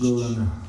Golanda.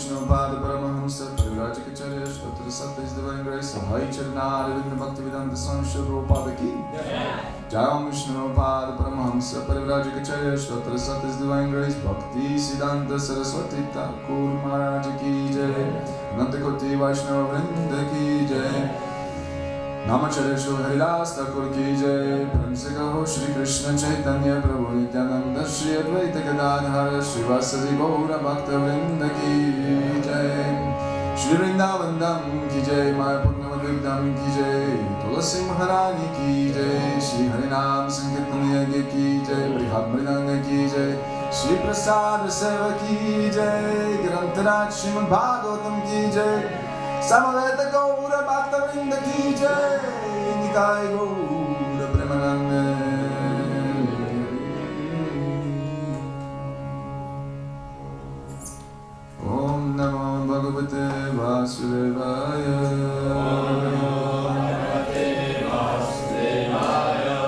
Vishnu Pada Paramahamsa Parivrajika Acharya Dasa Sat His Divine Grace Bhai Charana Arvind Bhaktivedanta Swami Shri Prabhupada Ki Jai Om Vishnu Pada Paramahamsa Parivrajika Acharya Dasa Sat His Divine Grace Bhakti Siddhanta Saraswati Thakur Maharaj Ki Jai Nanda Koti Vaishnava Vrinda Ki Jai Namacharya Shri Haridas Thakur Ki Jai Prem Se Kaho Shri Krishna Chaitanya Prabhu Nityananda Shri Advaita Gadadhara Shri Vasadi Gaura Bhakta Vrinda Ki Jai Shri Vrindavan Dham Ki Jai Maya Purnavadvik Dham Ki Jai Tulasi Maharani Ki Jai Shri Harinam Sankirtan Yagya Ki Jai Brihad Mridanga Ki Jai Shri Prasad Seva Ki Jai Grantaraj Srimad Bhagavatam Ki Jai Samaveta Gaura Bhakta Vrinda Ki Jai Nikai Gaura Premanande Om Namo Bhagavate Vasudevaya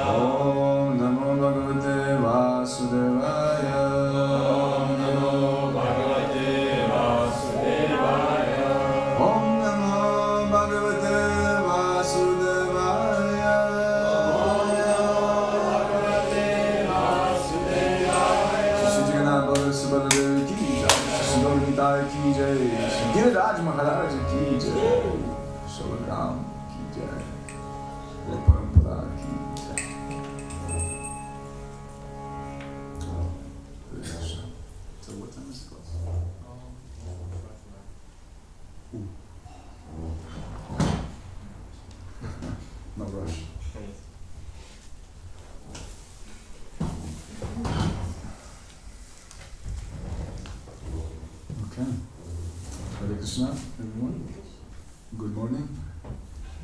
Om Namo Bhagavate Vasudevaya Om Namo Bhagavate Vasudevaya Om Namo Bhagavate Vasudevaya Shri Jagannath Baladev Subhadra Ki Jai Shri Gaura Nitai Ki Jai Shri Giriraj Maharaj Ki Jai Shalagram Ki Jai Gaur Parampara Ki Jai Hare Krishna. So what time is the class? No rush. Okay. Hare Krishna, everyone. Good morning.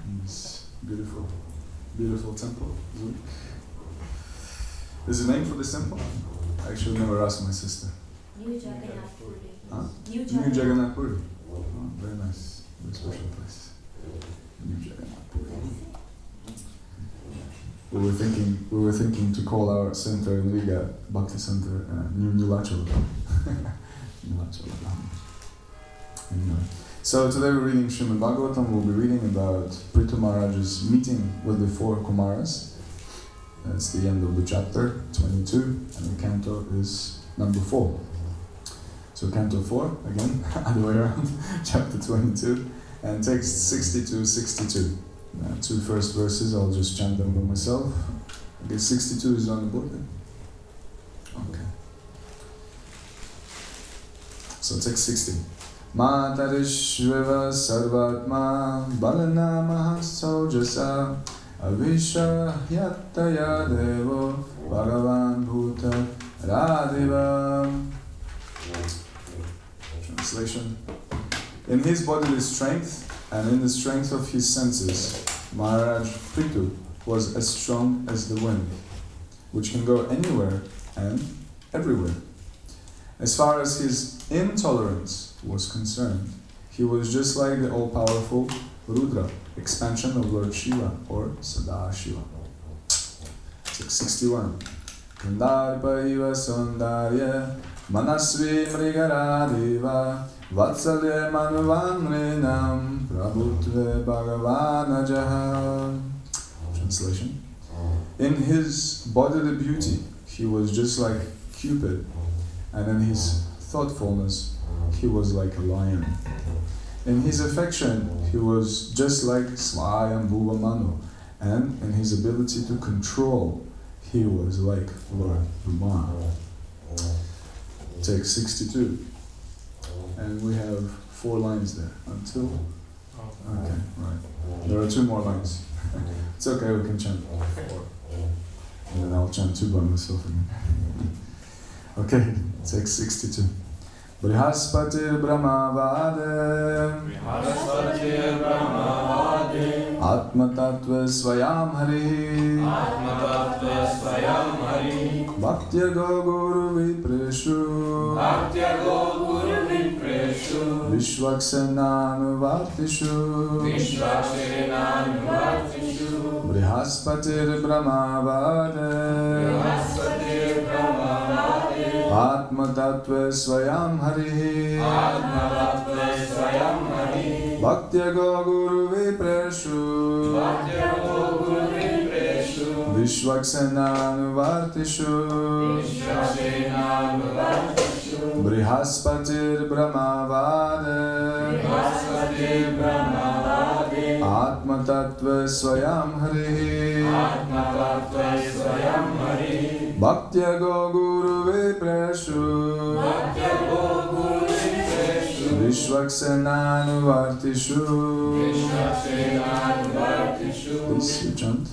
In this beautiful, beautiful temple. There's a name for this temple? I actually never asked my sister. New Jagannath Puri. Huh? New New Jagannath Puri. Oh, very nice. Very special place. New Jagannath Puri. We were thinking to call our center in Riga, Bhakti Center, New Nilachala. Anyway. So today we're reading Srimad Bhagavatam. We'll be reading about Prithu Maharaj's meeting with the 4 Kumaras. That's the end of the chapter, 22, and the canto is number 4. So canto 4, again, other way around, chapter 22, and text 62-62. 2 first verses, I'll just chant them by myself. I guess 62 is on the board then? Okay. So text 60. Matarishveva sarvatma balanamaha saujasa avishahyataya devo bhagavan bhuta radhiva. Translation. In his bodily strength and in the strength of his senses, Maharaj Prithu was as strong as the wind, which can go anywhere and everywhere. As far as his intolerance was concerned, he was just like the all-powerful Rudra, expansion of Lord Shiva or Sadashiva. 61. Kandarpa iva sondarya manasvi mrigaradiva vatsalya manuvanrinam prabhutve bhagavanajaha. Translation. In his bodily beauty, he was just like Cupid, and in his thoughtfulness, he was like a lion. In his affection, he was just like Swayambhuva Manu, and in his ability to control, he was like Lord Brahma. Text 62. And we have 4 lines there. Until? Okay, right. There are 2 more lines. It's okay, we can chant all 4. And then I'll chant 2 by myself again. Okay, text 62. Brihaspatir Brahmavade Atma Tattva Swayam Hari Bhaktya Go Guru Vipreshu Vishwaksenanu Vartishu Brihaspatir Brahmavade Atma Tattva Swayam Harihi Bhaktyago Guru Vipreshu Vishvaksenanuvartishu Brihaspatir Brahmavade Atma Tattva Swayam Harihi Bhaktyago Guru Vipreshu Vishvaksenanuvartishu. Please you chant.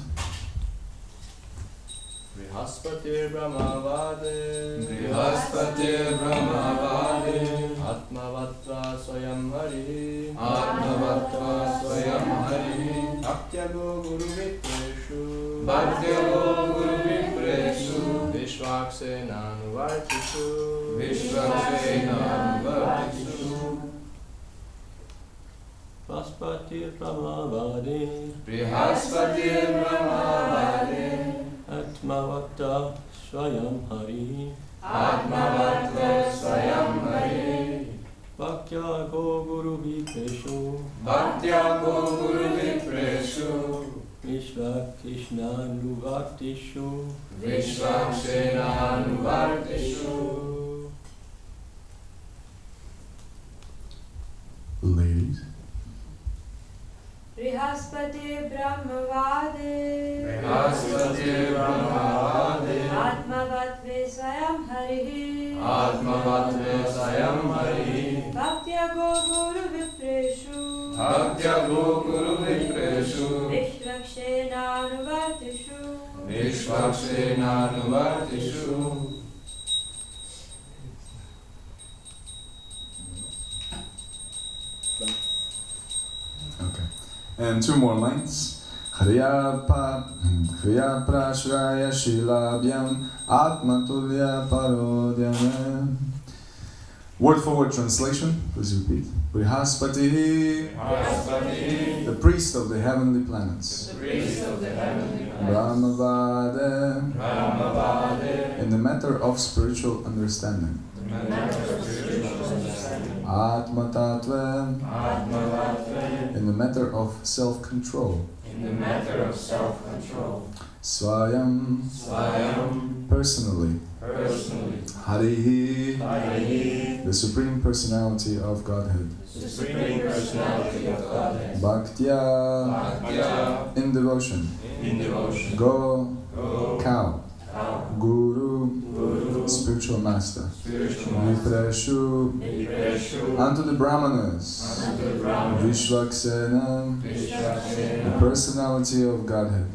Brihaspatir Brahmavade Atmavatva Swayam Harihi Bhaktyago Guru Vipreshu Vishvaksenanuvartishu Brihaspatir Brahmavade Atmavatva Swayam Harihi Bhaktyago Guru Vipreshu Vishvaksenanuvartishu. Ladies. Brihaspati Brahmavade Atmavatve Swayam Harihi Bhaktyago Guru Vipreshu Vishvaksenanuvartishu. Okay. And two more lines. Hriya prashraya shilabhyam atmatulya parodyam. Word for word translation, please repeat. Brihaspati, the priest of the heavenly planets. Brahmavade, in the matter of spiritual understanding. Atma Tattva, in the matter of self-control. Swayam, personally. Harihi, the Supreme Personality of Godhead. Bhaktya, in devotion. Go, cow. Guru, spiritual master. Vipreshu, unto the Brahmanas. Vishvaksena, the personality of Godhead.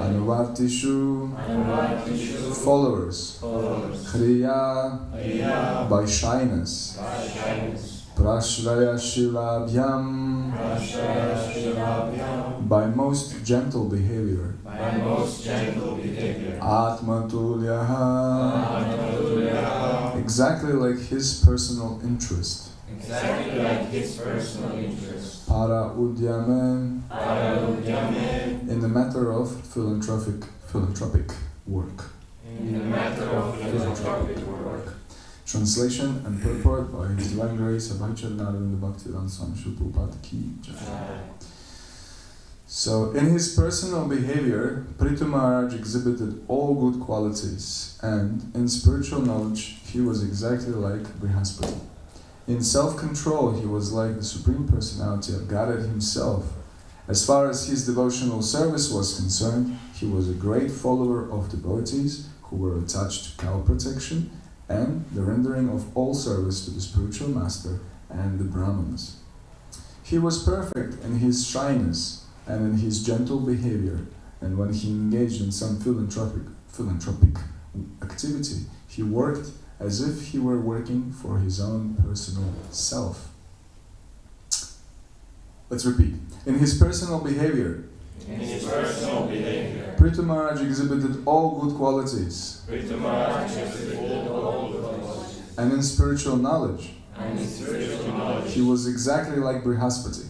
Anuvartishu, followers. Kriya, by shyness. Prashraya Shilabhyam, by most gentle behavior. Atmatulyaha, exactly like his personal interest. Para udyame, in the matter of philanthropic work. Translation and purport by His Divine Grace of Acharya Dasa ki Jai. So, in his personal behavior, Prithu Maharaj exhibited all good qualities, and in spiritual knowledge, he was exactly like Brihaspati. In self-control, he was like the Supreme Personality of Godhead himself. As far as his devotional service was concerned, he was a great follower of devotees who were attached to cow protection and the rendering of all service to the spiritual master and the Brahmanas. He was perfect in his shyness and in his gentle behavior, and when he engaged in some philanthropic activity, he worked as if he were working for his own personal self. Let's repeat. In his personal behavior, Prithu Maharaj exhibited all good qualities. And in spiritual knowledge, he was exactly like Brihaspati.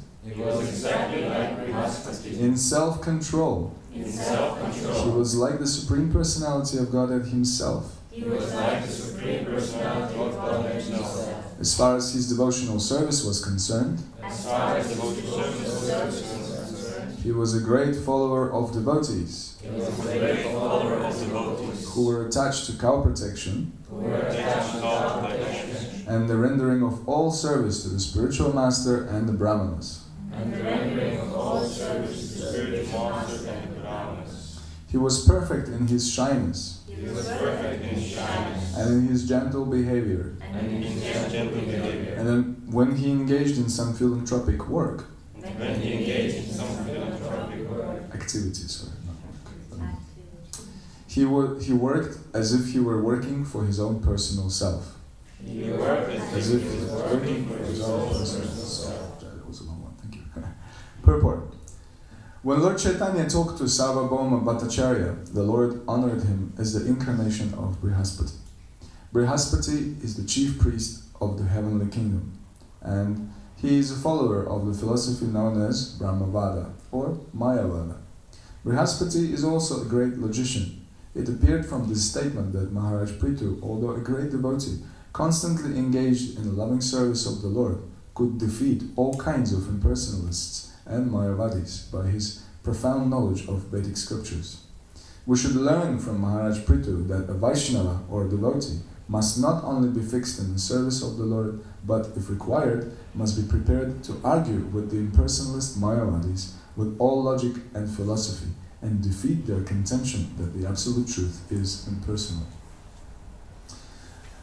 In self-control, he was like the Supreme Personality of Godhead himself. He was like the Supreme Personality of Godhead himself. As far as his devotional service was concerned, As far as devotional service was concerned, he was a great follower of devotees he was a great follower of devotees who were attached to cow protection who were attached to God protection and the rendering of all service to the spiritual master and the brahmanas. and the rendering of all service to the spiritual master and the brahmanas. He was perfect in his shyness He was perfect in his shyness and in his gentle behavior. and in his gentle behavior. And then when he engaged in some philanthropic work, When he engaged in some philanthropic work, activities, sorry, not work. He worked as if he were working for his own personal self. he worked As if he was working for his own personal self. That was a long one, thank you. Purport. When Lord Chaitanya talked to Sarvabhauma Bhattacharya, the Lord honored him as the incarnation of Brihaspati. Brihaspati is the chief priest of the heavenly kingdom, and he is a follower of the philosophy known as Brahmavada or Mayavada. Brihaspati is also a great logician. It appeared from this statement that Maharaj Prithu, although a great devotee, constantly engaged in the loving service of the Lord, could defeat all kinds of impersonalists and Mayavadis by his profound knowledge of Vedic scriptures. We should learn from Maharaj Prithu that a Vaishnava or devotee must not only be fixed in the service of the Lord, but if required, must be prepared to argue with the impersonalist Mayavadis with all logic and philosophy and defeat their contention that the absolute truth is impersonal.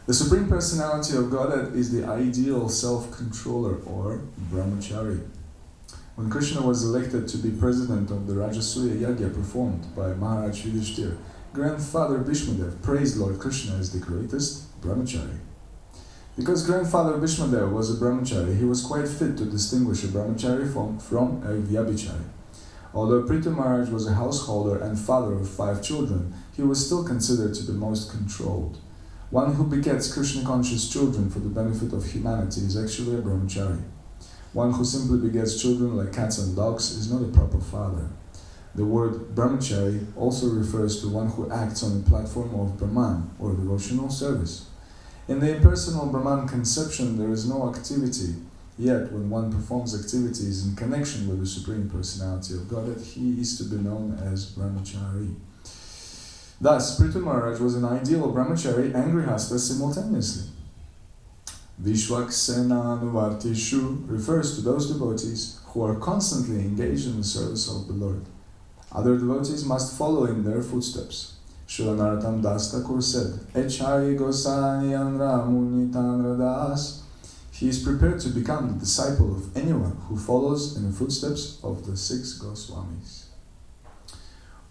The Supreme Personality of Godhead is the ideal self-controller or brahmachari. When Krishna was elected to be president of the Rajasuya Yagya performed by Maharaj Yudhishthira, Grandfather Bhishmadev praised Lord Krishna as the greatest brahmachari. Because Grandfather Bhishmadev was a brahmachari, he was quite fit to distinguish a brahmachari from a vyabhichari. Although Prithu Maharaj was a householder and father of 5 children, he was still considered to be most controlled. One who begets Krishna-conscious children for the benefit of humanity is actually a brahmachari. One who simply begets children like cats and dogs is not a proper father. The word brahmachari also refers to one who acts on the platform of Brahman or devotional service. In the impersonal Brahman conception, there is no activity, yet when one performs activities in connection with the Supreme Personality of Godhead, he is to be known as brahmachari. Thus, Prithu Maharaj was an ideal brahmachari and grihastha simultaneously. Vishwaksenanuvartishu refers to those devotees who are constantly engaged in the service of the Lord. Other devotees must follow in their footsteps. Srila Narottam Das Thakur said, Acharya Gosani Andra Munitanra Das. He is prepared to become the disciple of anyone who follows in the footsteps of the 6 Goswamis.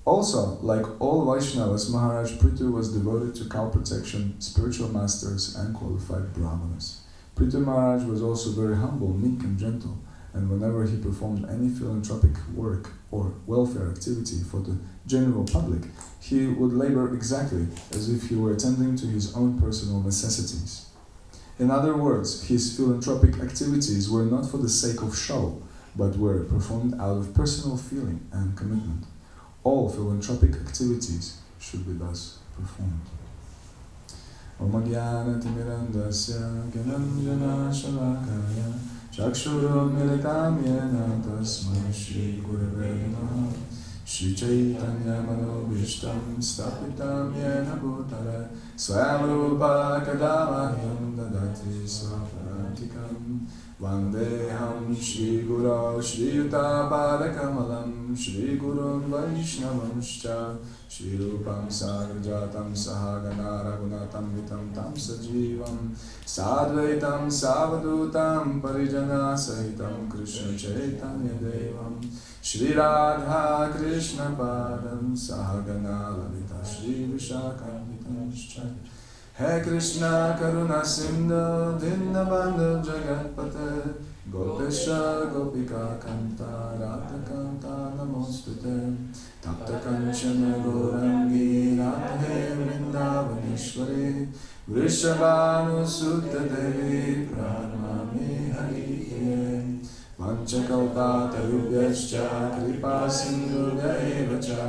Also, like all Vaishnavas, Maharaj Prithu was devoted to cow protection, spiritual masters, and qualified brahmanas. Prithu Maharaj was also very humble, meek, and gentle, and whenever he performed any philanthropic work or welfare activity for the general public, he would labor exactly as if he were attending to his own personal necessities. In other words, his philanthropic activities were not for the sake of show, but were performed out of personal feeling and commitment. All philanthropic activities should be thus performed. Om Jnana Timirandasya Gyananjana Shalakaya Chakshuru Militam Yena Tasmai Shri Gurave Namaha Shri Chaitanya Manobhishtam Stapitam Yena Bhutale Swayamrupa Kadamahyam Dadati Swaparantikam Vandeham Shri Guru Shri Yuta Padakamalam Shri Guru Vaishnavamscha Shri Rupam Sagrajatam Sahagana Raghunatam Vitam Tam Sajivam Sadvaitam Savadutam Parijana Sahitam Krishna Chaitanya Devam Shri Radha Krishna Padam Sahagana Lalita Shri Vishakam Vitamscha He Krishna Karuna Sindhu Dinabandhu Jagatpate Gopesha Gopika Kanta Radha Kanta Namostute Tapta Kanchana Gaurangi Radhe Vrindavaneshwari Vrishabhanu Sutta Devi Pranamami Hariye Vanchakalpa Tarubhyascha Kripa Sindhu Devacha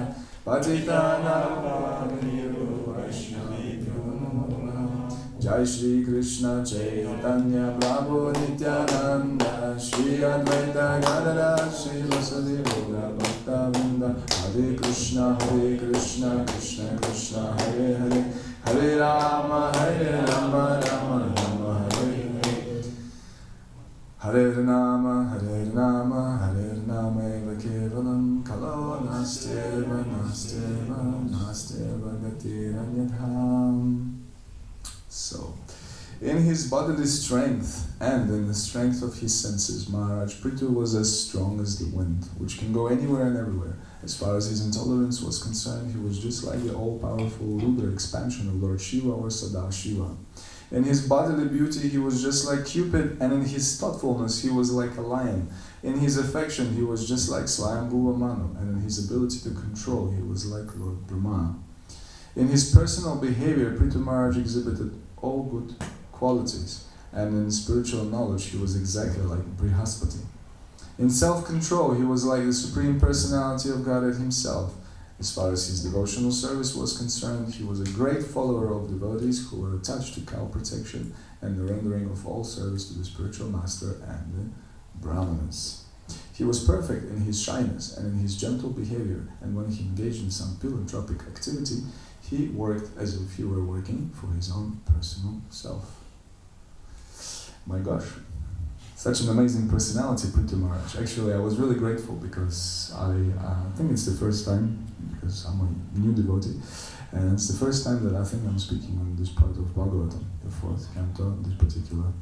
Patitanam Pavanebhyo Vaishnavebhyo Namo Namaha. Jai Shri Krishna Chaitanya Prabhu Nityananda Shri Advaita Gadadhar Shri Vasudeva Gaura Bhakta Vrinda. Hare Krishna Krishna Krishna Hare Hare Hare Rama Rama Rama Hare Hare. Hare Nama Hare Nama Eva Kevalam Kalo Nasteva Gatiranyadham. So, in his bodily strength and in the strength of his senses, Maharaj Prithu was as strong as the wind, which can go anywhere and everywhere. As far as his intolerance was concerned, he was just like the all-powerful Rudra expansion of Lord Shiva or Sadashiva. In his bodily beauty, he was just like Cupid, and in his thoughtfulness, he was like a lion. In his affection, he was just like Swayambhuva Manu, and in his ability to control, he was like Lord Brahma. In his personal behavior, Prithu Maharaj exhibited all good qualities, and in spiritual knowledge, he was exactly like Brihaspati. In self-control, he was like the Supreme Personality of Godhead himself. As far as his devotional service was concerned, he was a great follower of devotees who were attached to cow protection and the rendering of all service to the spiritual master and the brahmanas. He was perfect in his shyness and in his gentle behavior, and when he engaged in some philanthropic activity, he worked as if he were working for his own personal self. My gosh, such an amazing personality, Prithu Maharaj. Actually, I was really grateful because I think it's the first time, because I'm a new devotee, and it's the first time that I think I'm speaking on this part of Bhagavatam, the fourth canto, this particular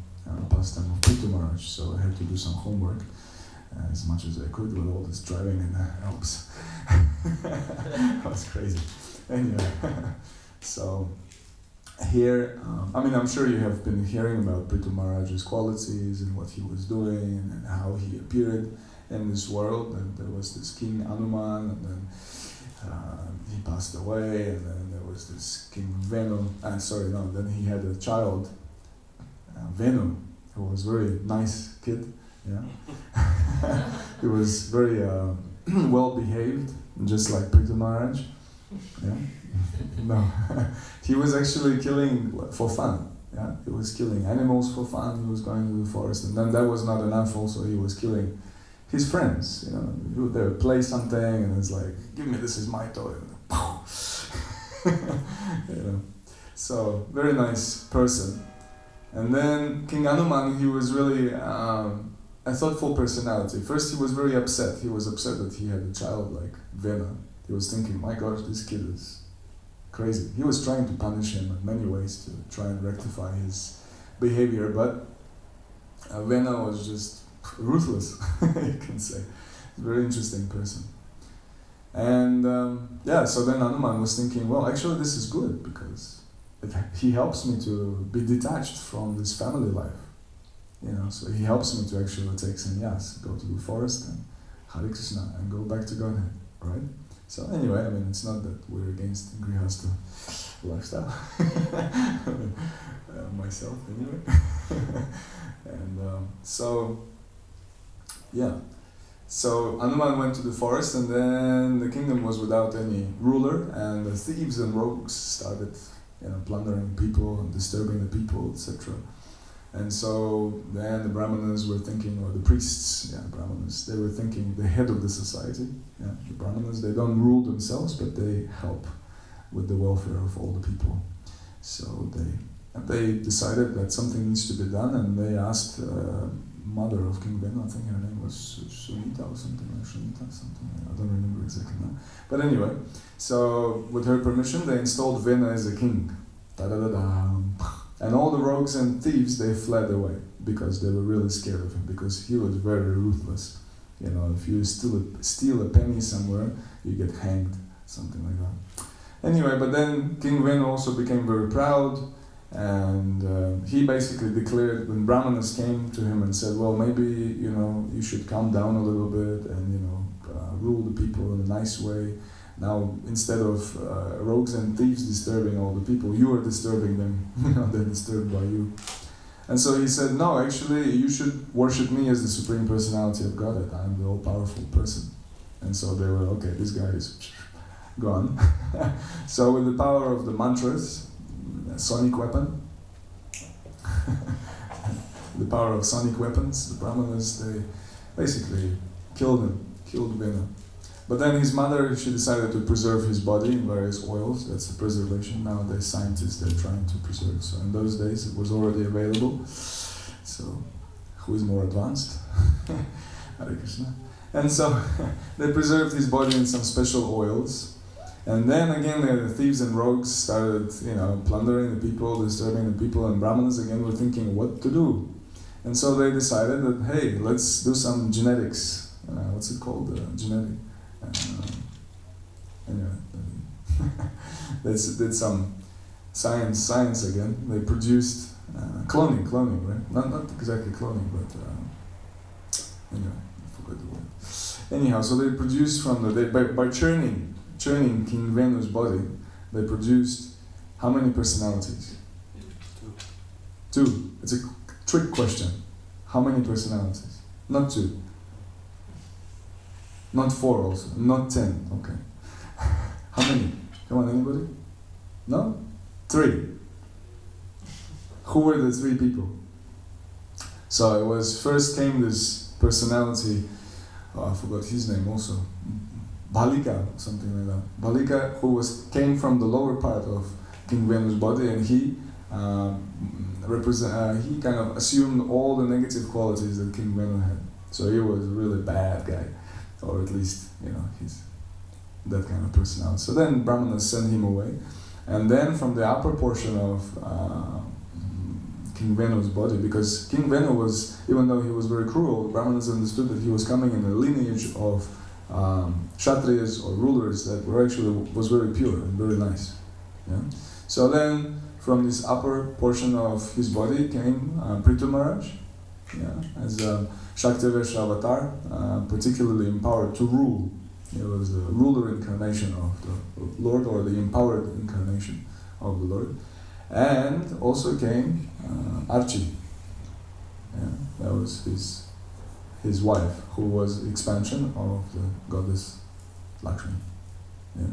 pastime of Prithu Maharaj. So I had to do some homework as much as I could with all this driving in the Alps. That was crazy. Anyway, so here, I'm sure you have been hearing about Prithu Maharaj's qualities and what he was doing and how he appeared in this world. And there was this King Hanuman, and then he passed away, and then there was this King Venu, then he had a child, Venu, who was a very nice kid, yeah. He was very well behaved, just like Prithu Maharaj. Yeah? No, he was actually killing for fun. Yeah, he was killing animals for fun. He was going to the forest, and then that was not enough. Also, he was killing his friends. You know, they would play something, and it's like, "Give me this is my toy." You know, so very nice person. And then King Hanuman, he was really a thoughtful personality. First, he was very upset. He was upset that he had a child like Vena. He was thinking, my gosh, this kid is crazy. He was trying to punish him in many ways to try and rectify his behavior, but Vena was just ruthless, you can say. Very interesting person. And so then Hanuman was thinking, well, actually this is good because he helps me to be detached from this family life. You know, so he helps me to actually take sannyas, go to the forest and Hare Krishna and go back to Godhead, right? So anyway, it's not that we're against Grihastha lifestyle. Myself, anyway. And so Hanuman went to the forest, and then the kingdom was without any ruler, and the thieves and rogues started, plundering people and disturbing the people, etc. And so then the Brahmanas were thinking, or the priests, Brahmanas, they were thinking the head of the society. The Brahmanas, they don't rule themselves, but they help with the welfare of all the people. So they decided that something needs to be done, and they asked mother of King Venu, I think her name was Sunita or something, or Shunita, something, I don't remember exactly now. But anyway, so with her permission, they installed Venu as a king. Da-da-da-da. And all the rogues and thieves, they fled away because they were really scared of him, because he was very ruthless. If you steal a penny somewhere, you get hanged, something like that. Anyway, but then King Venu also became very proud, and he basically declared, when Brahmanas came to him and said, well, maybe, you should calm down a little bit and, rule the people in a nice way. Now, instead of rogues and thieves disturbing all the people, you are disturbing them, they're disturbed by you. And so he said, no, actually, you should worship me as the Supreme Personality of Godhead. I'm the all-powerful person. And so they were, okay, this guy is gone. So with the power of the mantras, a sonic weapon, the power of sonic weapons, the Brahmanas, they basically killed Vena. But then his mother, she decided to preserve his body in various oils. That's the preservation. Nowadays scientists, they're trying to preserve. So in those days it was already available. So who is more advanced? Hare Krishna. And so they preserved his body in some special oils. And then again the thieves and rogues started, plundering the people, disturbing the people, and Brahmanas again were thinking what to do. And so they decided that, hey, let's do some genetics. What's it called? Genetic. Anyway, they did some science again. They produced cloning, right? Not exactly cloning, but anyway, I forgot the word. Anyhow, so they produced by churning King Venu's body, they produced how many personalities? Two. It's a trick question. How many personalities? Not 2. Not 4 also. Not 10. Okay. How many? Come on, anybody? No? 3. Who were the 3 people? So it was, first came this personality, I forgot his name also, Bhalika, something like that. Bhalika, who came from the lower part of King Venu's body, and he he kind of assumed all the negative qualities that King Venu had. So he was a really bad guy, or at least, he's that kind of personality. So then Brahmanas sent him away, and then from the upper portion of King Venu's body, because King Venu was, even though he was very cruel, Brahmanas understood that he was coming in a lineage of Kshatriyas or rulers that was very pure and very nice. Yeah? So then, from this upper portion of his body came Prithu Maharaj, as a Shaktavesha avatar, particularly empowered to rule. He was the ruler incarnation of the Lord, or the empowered incarnation of the Lord. And also came Archi. That was his wife, who was expansion of the goddess Lakshmi. Yeah.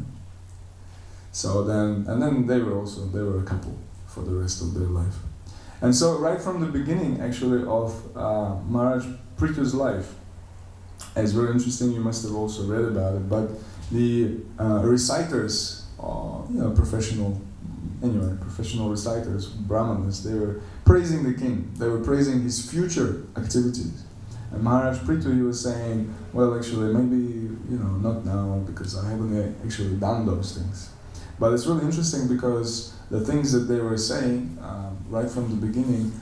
So then they were a couple for the rest of their life. And so right from the beginning, actually, of Maharaj Prithu's life, it's very interesting. You must have also read about it. But the reciters, professional reciters, Brahmanas, they were praising the king. They were praising his future activities. And Maharaj Prithu, he was saying, well, actually, maybe, not now, because I haven't actually done those things. But it's really interesting because the things that they were saying, right from the beginning,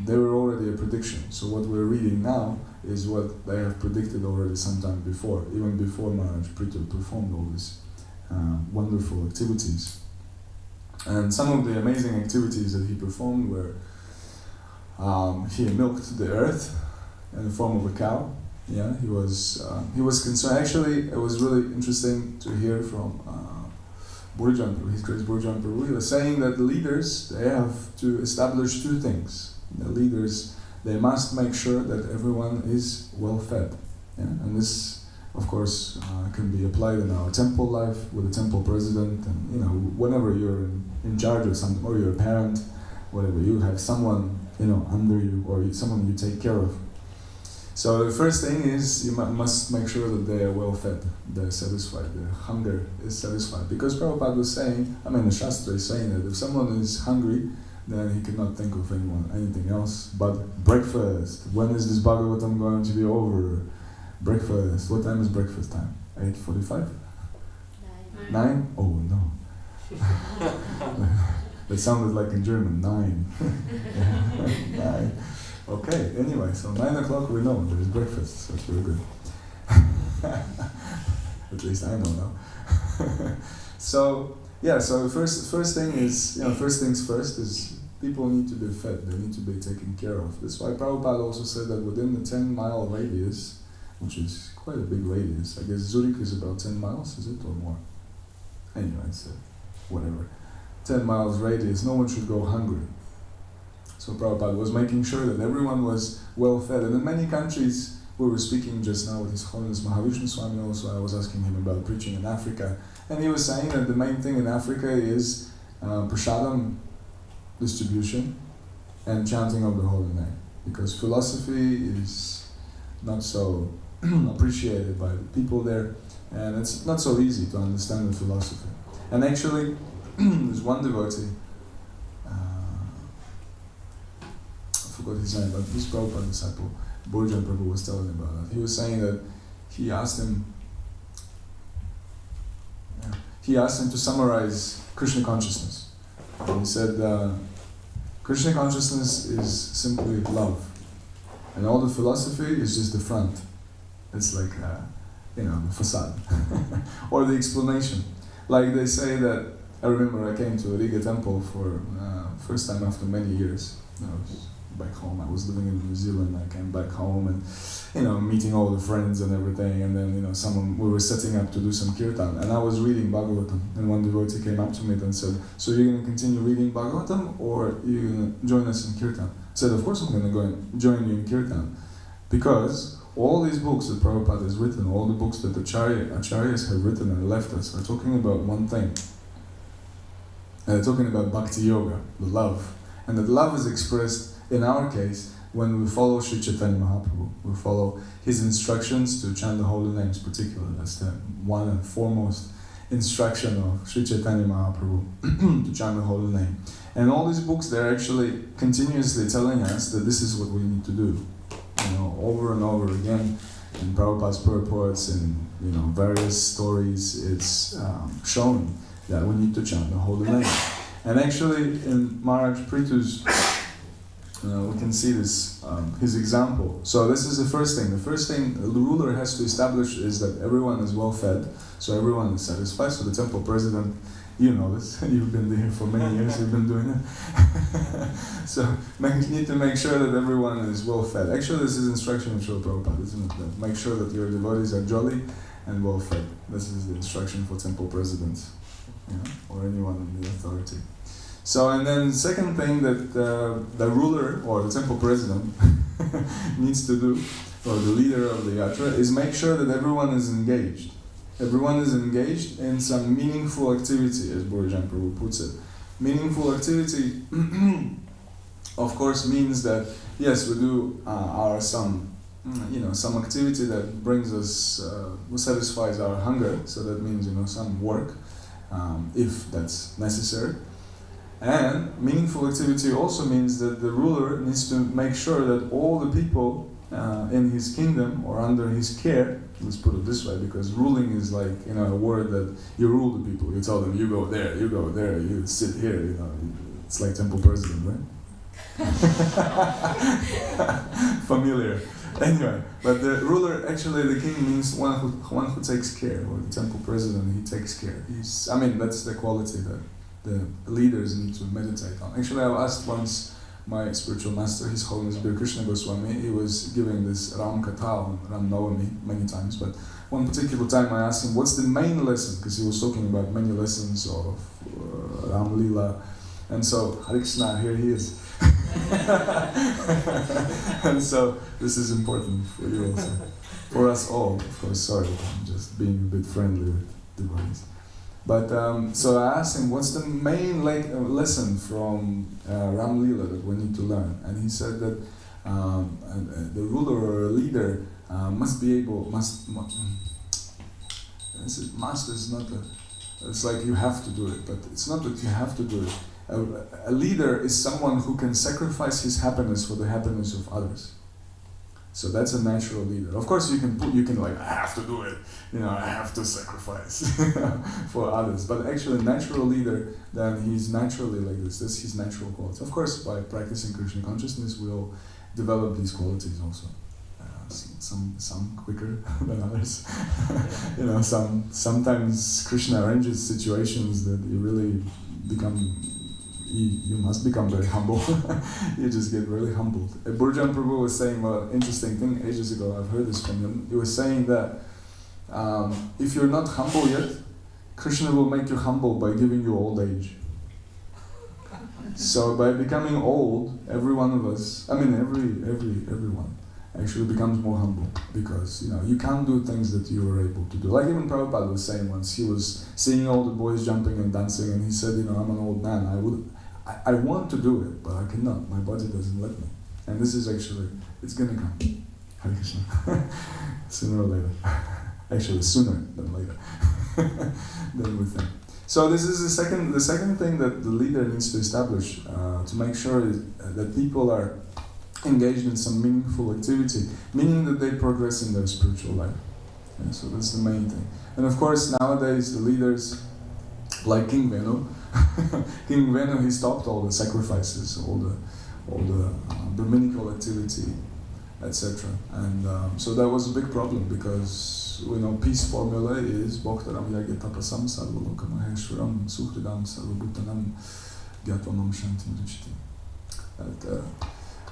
they were already a prediction. So what we're reading now is what they have predicted already sometime before, even before Maharaj Prithu performed all these wonderful activities. And some of the amazing activities that he performed were, he milked the earth in the form of a cow. Yeah, he was concerned. Actually, it was really interesting to hear from Burjan, His Grace Burjan Prabhu. He was saying that the leaders, they have to establish 2 things. The leaders, they must make sure that everyone is well fed. Yeah? And this, of course, can be applied in our temple life with a temple president, and whenever you're in charge of something, or you're a parent, whatever, you have someone under you, or someone you take care of. So the first thing is you must make sure that they are well fed, they're satisfied, their hunger is satisfied. Because Prabhupada was saying, the Shastra is saying that if someone is hungry, then he cannot think of anything else but breakfast. When is this Bhagavatam going to be over? Breakfast. What time is breakfast time? 8:45? 9? Oh no. That sounded like in German, 9. 9. Okay, anyway, so 9 o'clock we know there is breakfast, so it's very good. At least I know now. So the first thing is, first things first is people need to be fed, they need to be taken care of. That's why Prabhupada also said that within the 10-mile radius, which is quite a big radius, I guess Zurich is about 10 miles, is it, or more? Anyway, so whatever. 10 miles radius, no one should go hungry. So Prabhupada was making sure that everyone was well fed. And in many countries, we were speaking just now with His Holiness Mahavishnu Swami also. I was asking him about preaching in Africa, and he was saying that the main thing in Africa is prasadam distribution and chanting of the holy name, because philosophy is not so appreciated by the people there, and it's not so easy to understand the philosophy. And actually, there's one devotee, I forgot his name, but his Prabhupada disciple, Burjan Prabhu, was telling about that. He was saying that he asked him to summarize Krishna consciousness. And he said, Krishna consciousness is simply love, and all the philosophy is just the front. It's like, the facade, or the explanation. Like they say that, I remember I came to a Riga temple for first time after many years. I was back home. I was living in New Zealand. I came back home and, meeting all the friends and everything. And then, we were setting up to do some kirtan. And I was reading Bhagavatam. And one devotee came up to me and said, so you're going to continue reading Bhagavatam or you're going to join us in kirtan? I said, of course I'm going to go and join you in kirtan. Because all these books that Prabhupada has written, all the books that Acharyas have written and left us, are talking about one thing. And they're talking about bhakti yoga, the love. And that love is expressed, in our case, when we follow Sri Chaitanya Mahaprabhu. We follow his instructions to chant the holy names particularly. That's the one and foremost instruction of Sri Chaitanya Mahaprabhu, to chant the holy name. And all these books, they're actually continuously telling us that this is what we need to do. Over and over again, in Prabhupada's purports and various stories, it's shown that we need to chant the holy name. And actually, in Maharaj Pritu's, we can see this, his example. So this is the first thing. The first thing the ruler has to establish is that everyone is well fed, so everyone is satisfied. So the temple president, you know this, you've been there for many years, you've been doing it. So you need to make sure that everyone is well fed. Actually, this is instruction in Srila Prabhupada, isn't it? That make sure that your devotees are jolly and well fed. This is the instruction for temple presidents, or anyone in the authority. So, and then second thing that the ruler or the temple president needs to do, or the leader of the yatra, is make sure that everyone is engaged. Everyone is engaged in some meaningful activity, as Burjan Prabhu puts it. Meaningful activity, of course, means that, yes, we do some activity that brings us, satisfies our hunger, so that means, some work, if that's necessary. And meaningful activity also means that the ruler needs to make sure that all the people in his kingdom or under his care, let's put it this way, because ruling is like, a word that you rule the people. You tell them, you go there, you sit here, It's like temple president, right? Familiar. Anyway, but the ruler, actually the king means one who takes care, or the temple president, he takes care. That's the quality that the leaders need to meditate on. Actually, I asked once my spiritual master, His Holiness Bir Krishna Goswami, he was giving this Ram Katha on Ram Navami many times, but one particular time I asked him, what's the main lesson? Because he was talking about many lessons of Ram Lila. And so, Hare Krishna, here he is. And so, this is important for you also. For us all, of course, sorry, I'm just being a bit friendly with devotees. But so I asked him, what's the main lesson from Ram Lila that we need to learn? And he said that the ruler or a leader must be able, must is not it's like you have to do it, but it's not that you have to do it. A leader is someone who can sacrifice his happiness for the happiness of others. So that's a natural leader. Of course, you can I have to do it. I have to sacrifice for others. But actually, a natural leader, then he's naturally like this. That's his natural quality. Of course, by practicing Krishna consciousness, we'll develop these qualities also. Some quicker than others. Sometimes Krishna arranges situations that you really you must become very humble. You just get really humbled. Burjan Prabhu was saying an interesting thing ages ago. I've heard this from him. He was saying that if you're not humble yet, Krishna will make you humble by giving you old age. So by becoming old, every one of us, everyone, actually becomes more humble, because you can't do things that you were able to do. Like even Prabhupada was saying once, he was seeing all the boys jumping and dancing, and he said, I'm an old man, I want to do it, but I cannot, my body doesn't let me. And this is actually, it's gonna come. Hare Krishna. Sooner or later. Actually, sooner than later. Than we think. So this is the second thing that the leader needs to establish, to make sure that people are engaged in some meaningful activity, meaning that they progress in their spiritual life. Yeah, so that's the main thing. And of course, nowadays the leaders, like King Venu, King Venu, he stopped all the sacrifices, all the Brahminical activity, etc. And so that was a big problem, because peace formula is Bhaktaram Yagyatapasam Sarvalokam Maheshwaram Suhridam Sarvabhutanam Gyatvanam Shantim Rishti.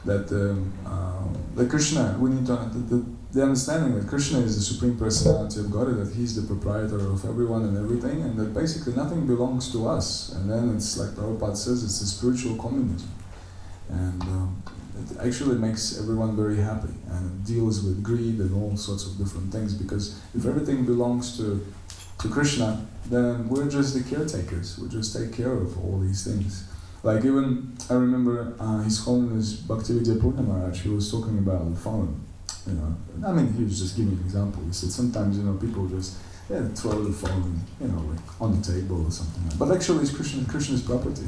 That Krishna, we need to the understanding that Krishna is the Supreme Personality of Godhead, that He's the proprietor of everyone and everything, and that basically nothing belongs to us. And then it's like Prabhupada says, it's a spiritual communism. And it actually makes everyone very happy, and it deals with greed and all sorts of different things, because if everything belongs to Krishna, then we're just the caretakers, we just take care of all these things. Like even, I remember His Holiness Bhaktivedanta Purna Maharaj, he was talking about the phone, he was just giving an example. He said sometimes, people just throw the phone, like on the table or something. But actually it's Krishna's property.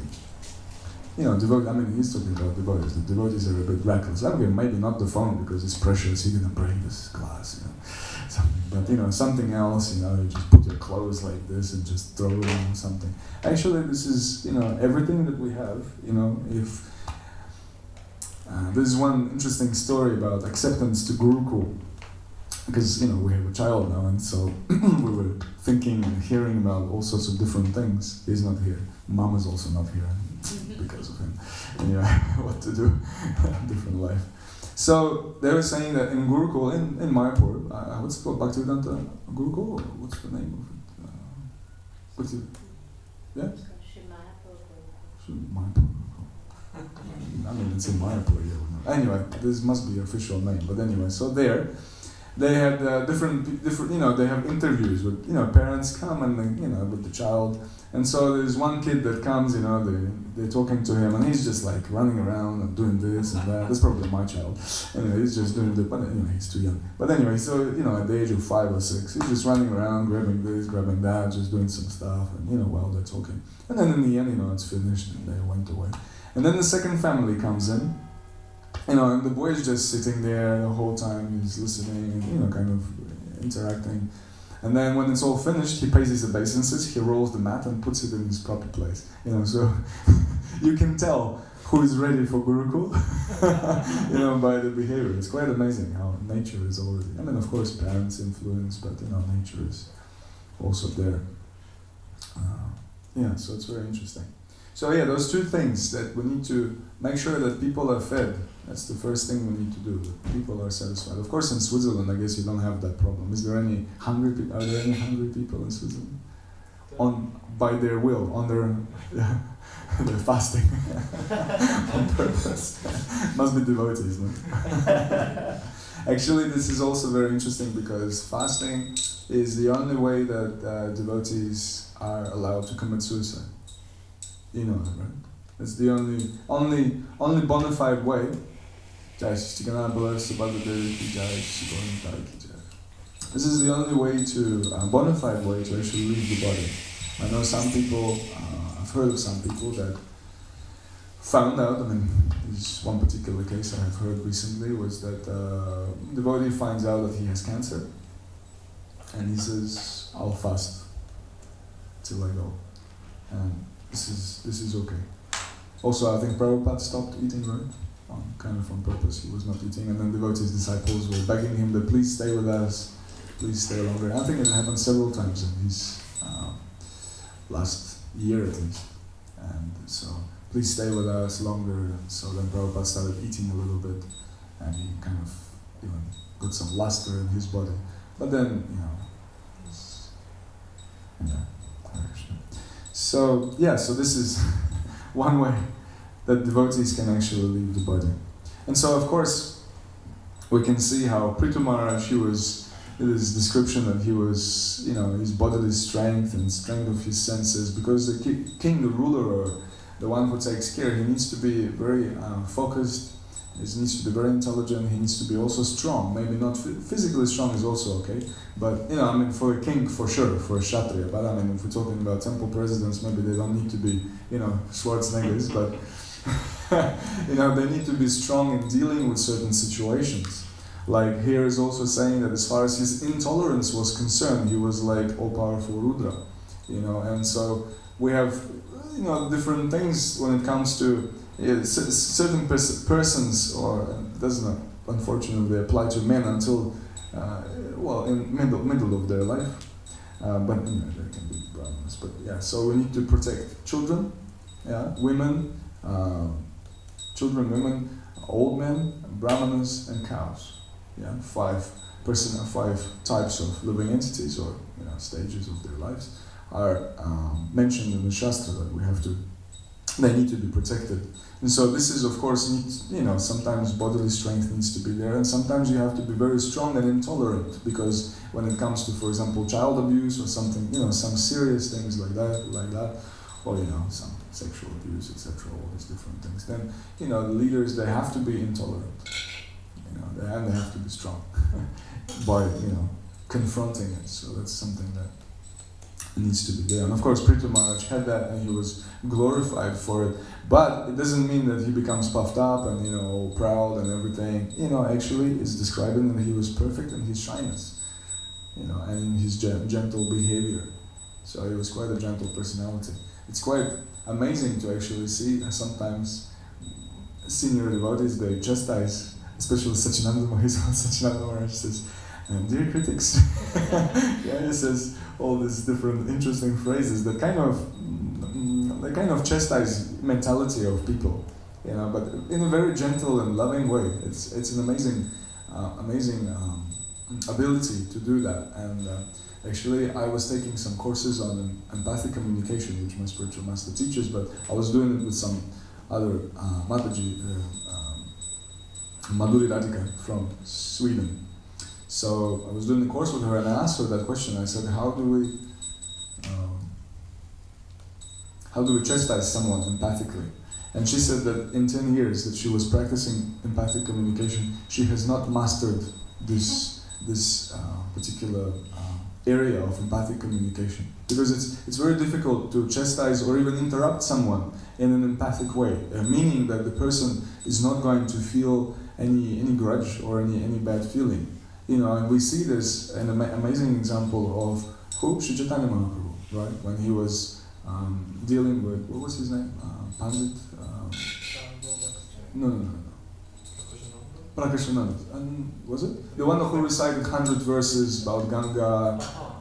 He's talking about devotees. The devotees are a bit reckless. Maybe not the phone, because it's precious, you're gonna break this glass, something. But something else, you just put your clothes like this and just throw it on something. Actually, this is, everything that we have, if this is one interesting story about acceptance to Gurukul. Because, we have a child now, and so we were thinking and hearing about all sorts of different things. He's not here. Mama's also not here because of him. And what to do? Different life. So they were saying that in Gurukul, in Mayapur, what's it called? Bhaktivedanta Gurukul? Or what's the name of it? What's it? Yeah? Mayapur. It's in Mayapur. Yeah. Anyway, this must be official name. But anyway, so there, they had different, they have interviews with, parents come and, with the child. And so there's one kid that comes, they're talking to him, and he's just like running around and doing this and that. That's probably my child. Anyway, he's just doing but he's too young. But anyway, so, at the age of 5 or 6, he's just running around, grabbing this, grabbing that, just doing some stuff, and, while they're talking. And then in the end, it's finished, and they went away. And then the second family comes in, and the boy is just sitting there the whole time, he's listening and, kind of interacting. And then when it's all finished, he pays his obeisances, he rolls the mat and puts it in his proper place. So you can tell who is ready for Gurukul, by the behavior. It's quite amazing how nature is already, of course parents influence, but nature is also there. So it's very interesting. So those two things that we need to make sure that people are fed. That's the first thing we need to do, that people are satisfied. Of course in Switzerland, I guess you don't have that problem. Are there any hungry people in Switzerland? By their will, they're fasting on purpose. Must be devotees, no? Actually, this is also very interesting, because fasting is the only way that devotees are allowed to commit suicide. You know that, right? It's the only bona fide way. This is the only way to, bona fide way to actually leave the body. I know some people, I've heard of some people that found out, this one particular case I have heard recently was that the devotee finds out that he has cancer, and he says, I'll fast till I go. And this is okay. Also, I think Prabhupada stopped eating, right? Kind of on purpose, he was not eating, and then devotees, disciples were begging him that please stay with us, please stay longer. I think it happened several times in his last year at least. And so, please stay with us longer. And so then Prabhupada started eating a little bit, and he kind of even got some luster in his body. But then, so this is one way that devotees can actually leave the body. And so, of course, we can see how Prithu Maharaj, this description that he was, his bodily strength and strength of his senses, because the king, the ruler, or the one who takes care, he needs to be very focused, he needs to be very intelligent, he needs to be also strong. Maybe not physically strong is also okay, but for a king, for sure, for a Kshatriya, but if we're talking about temple presidents, maybe they don't need to be, Schwarzeneggers, but they need to be strong in dealing with certain situations. Like here is also saying that as far as his intolerance was concerned, he was like all-powerful Rudra, and so we have, different things when it comes to certain persons, or it does not unfortunately apply to men until, in middle of their life, but there can be problems. But yeah, so we need to protect children, women, old men, brahmanas, and cows. Yeah, 5 types of living entities, or stages of their lives, are mentioned in the Shastra that they need to be protected. And so this is, of course, sometimes bodily strength needs to be there, and sometimes you have to be very strong and intolerant, because when it comes to, for example, child abuse or something, some serious things like that, or some sexual abuse, etc., all these different things, then the leaders, they have to be intolerant. And they have to be strong by, confronting it. So that's something that needs to be there. And of course, Prithu Maharaj had that, and he was glorified for it. But it doesn't mean that he becomes puffed up and, all proud and everything. Actually, it's describing that he was perfect in his shyness, and in his gentle behavior. So he was quite a gentle personality. It's quite amazing to actually see sometimes senior devotees, they chastise, especially Sachinanda Maharaj says, dear critics, he says all these different interesting phrases that kind of chastise mentality of people, but in a very gentle and loving way. It's an amazing ability to do that. And actually, I was taking some courses on empathic communication, which my spiritual master teaches, but I was doing it with some other Mataji, Madhuri Radhika from Sweden. So I was doing the course with her, and I asked her that question. I said, how do we chastise someone empathically? And she said that in 10 years that she was practicing empathic communication, she has not mastered this particular area of empathic communication, because it's very difficult to chastise or even interrupt someone in an empathic way, meaning that the person is not going to feel any grudge or any bad feeling, and we see this an amazing example of Sri Chaitanya Mahaprabhu, right? When he was dealing with, what was his name? Pandit? No. Prakashananda. Was it? The one who recited 100 verses about Ganga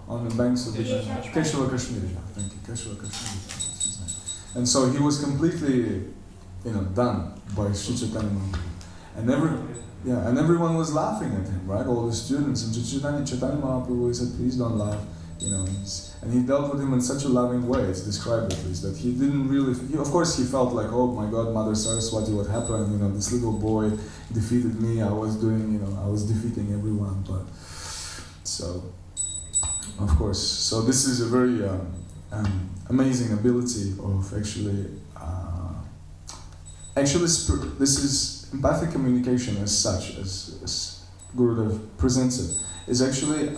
on the banks of the Keshava Kashmiri. Thank you, Keshava Kashmiri. That's his name. And so he was completely, done by Sri Chaitanya Mahaprabhu. And everyone was laughing at him, right? All the students. And Chaitanya Mahaprabhu, he said, please don't laugh. And he dealt with him in such a loving way, it's described at least, that he didn't really, of course he felt like, oh my God, Mother Saraswati, what happened? This little boy defeated me, I was defeating everyone, but, so, of course, so this is a very amazing ability of this is empathic communication as such, as Gurudev presents it, is actually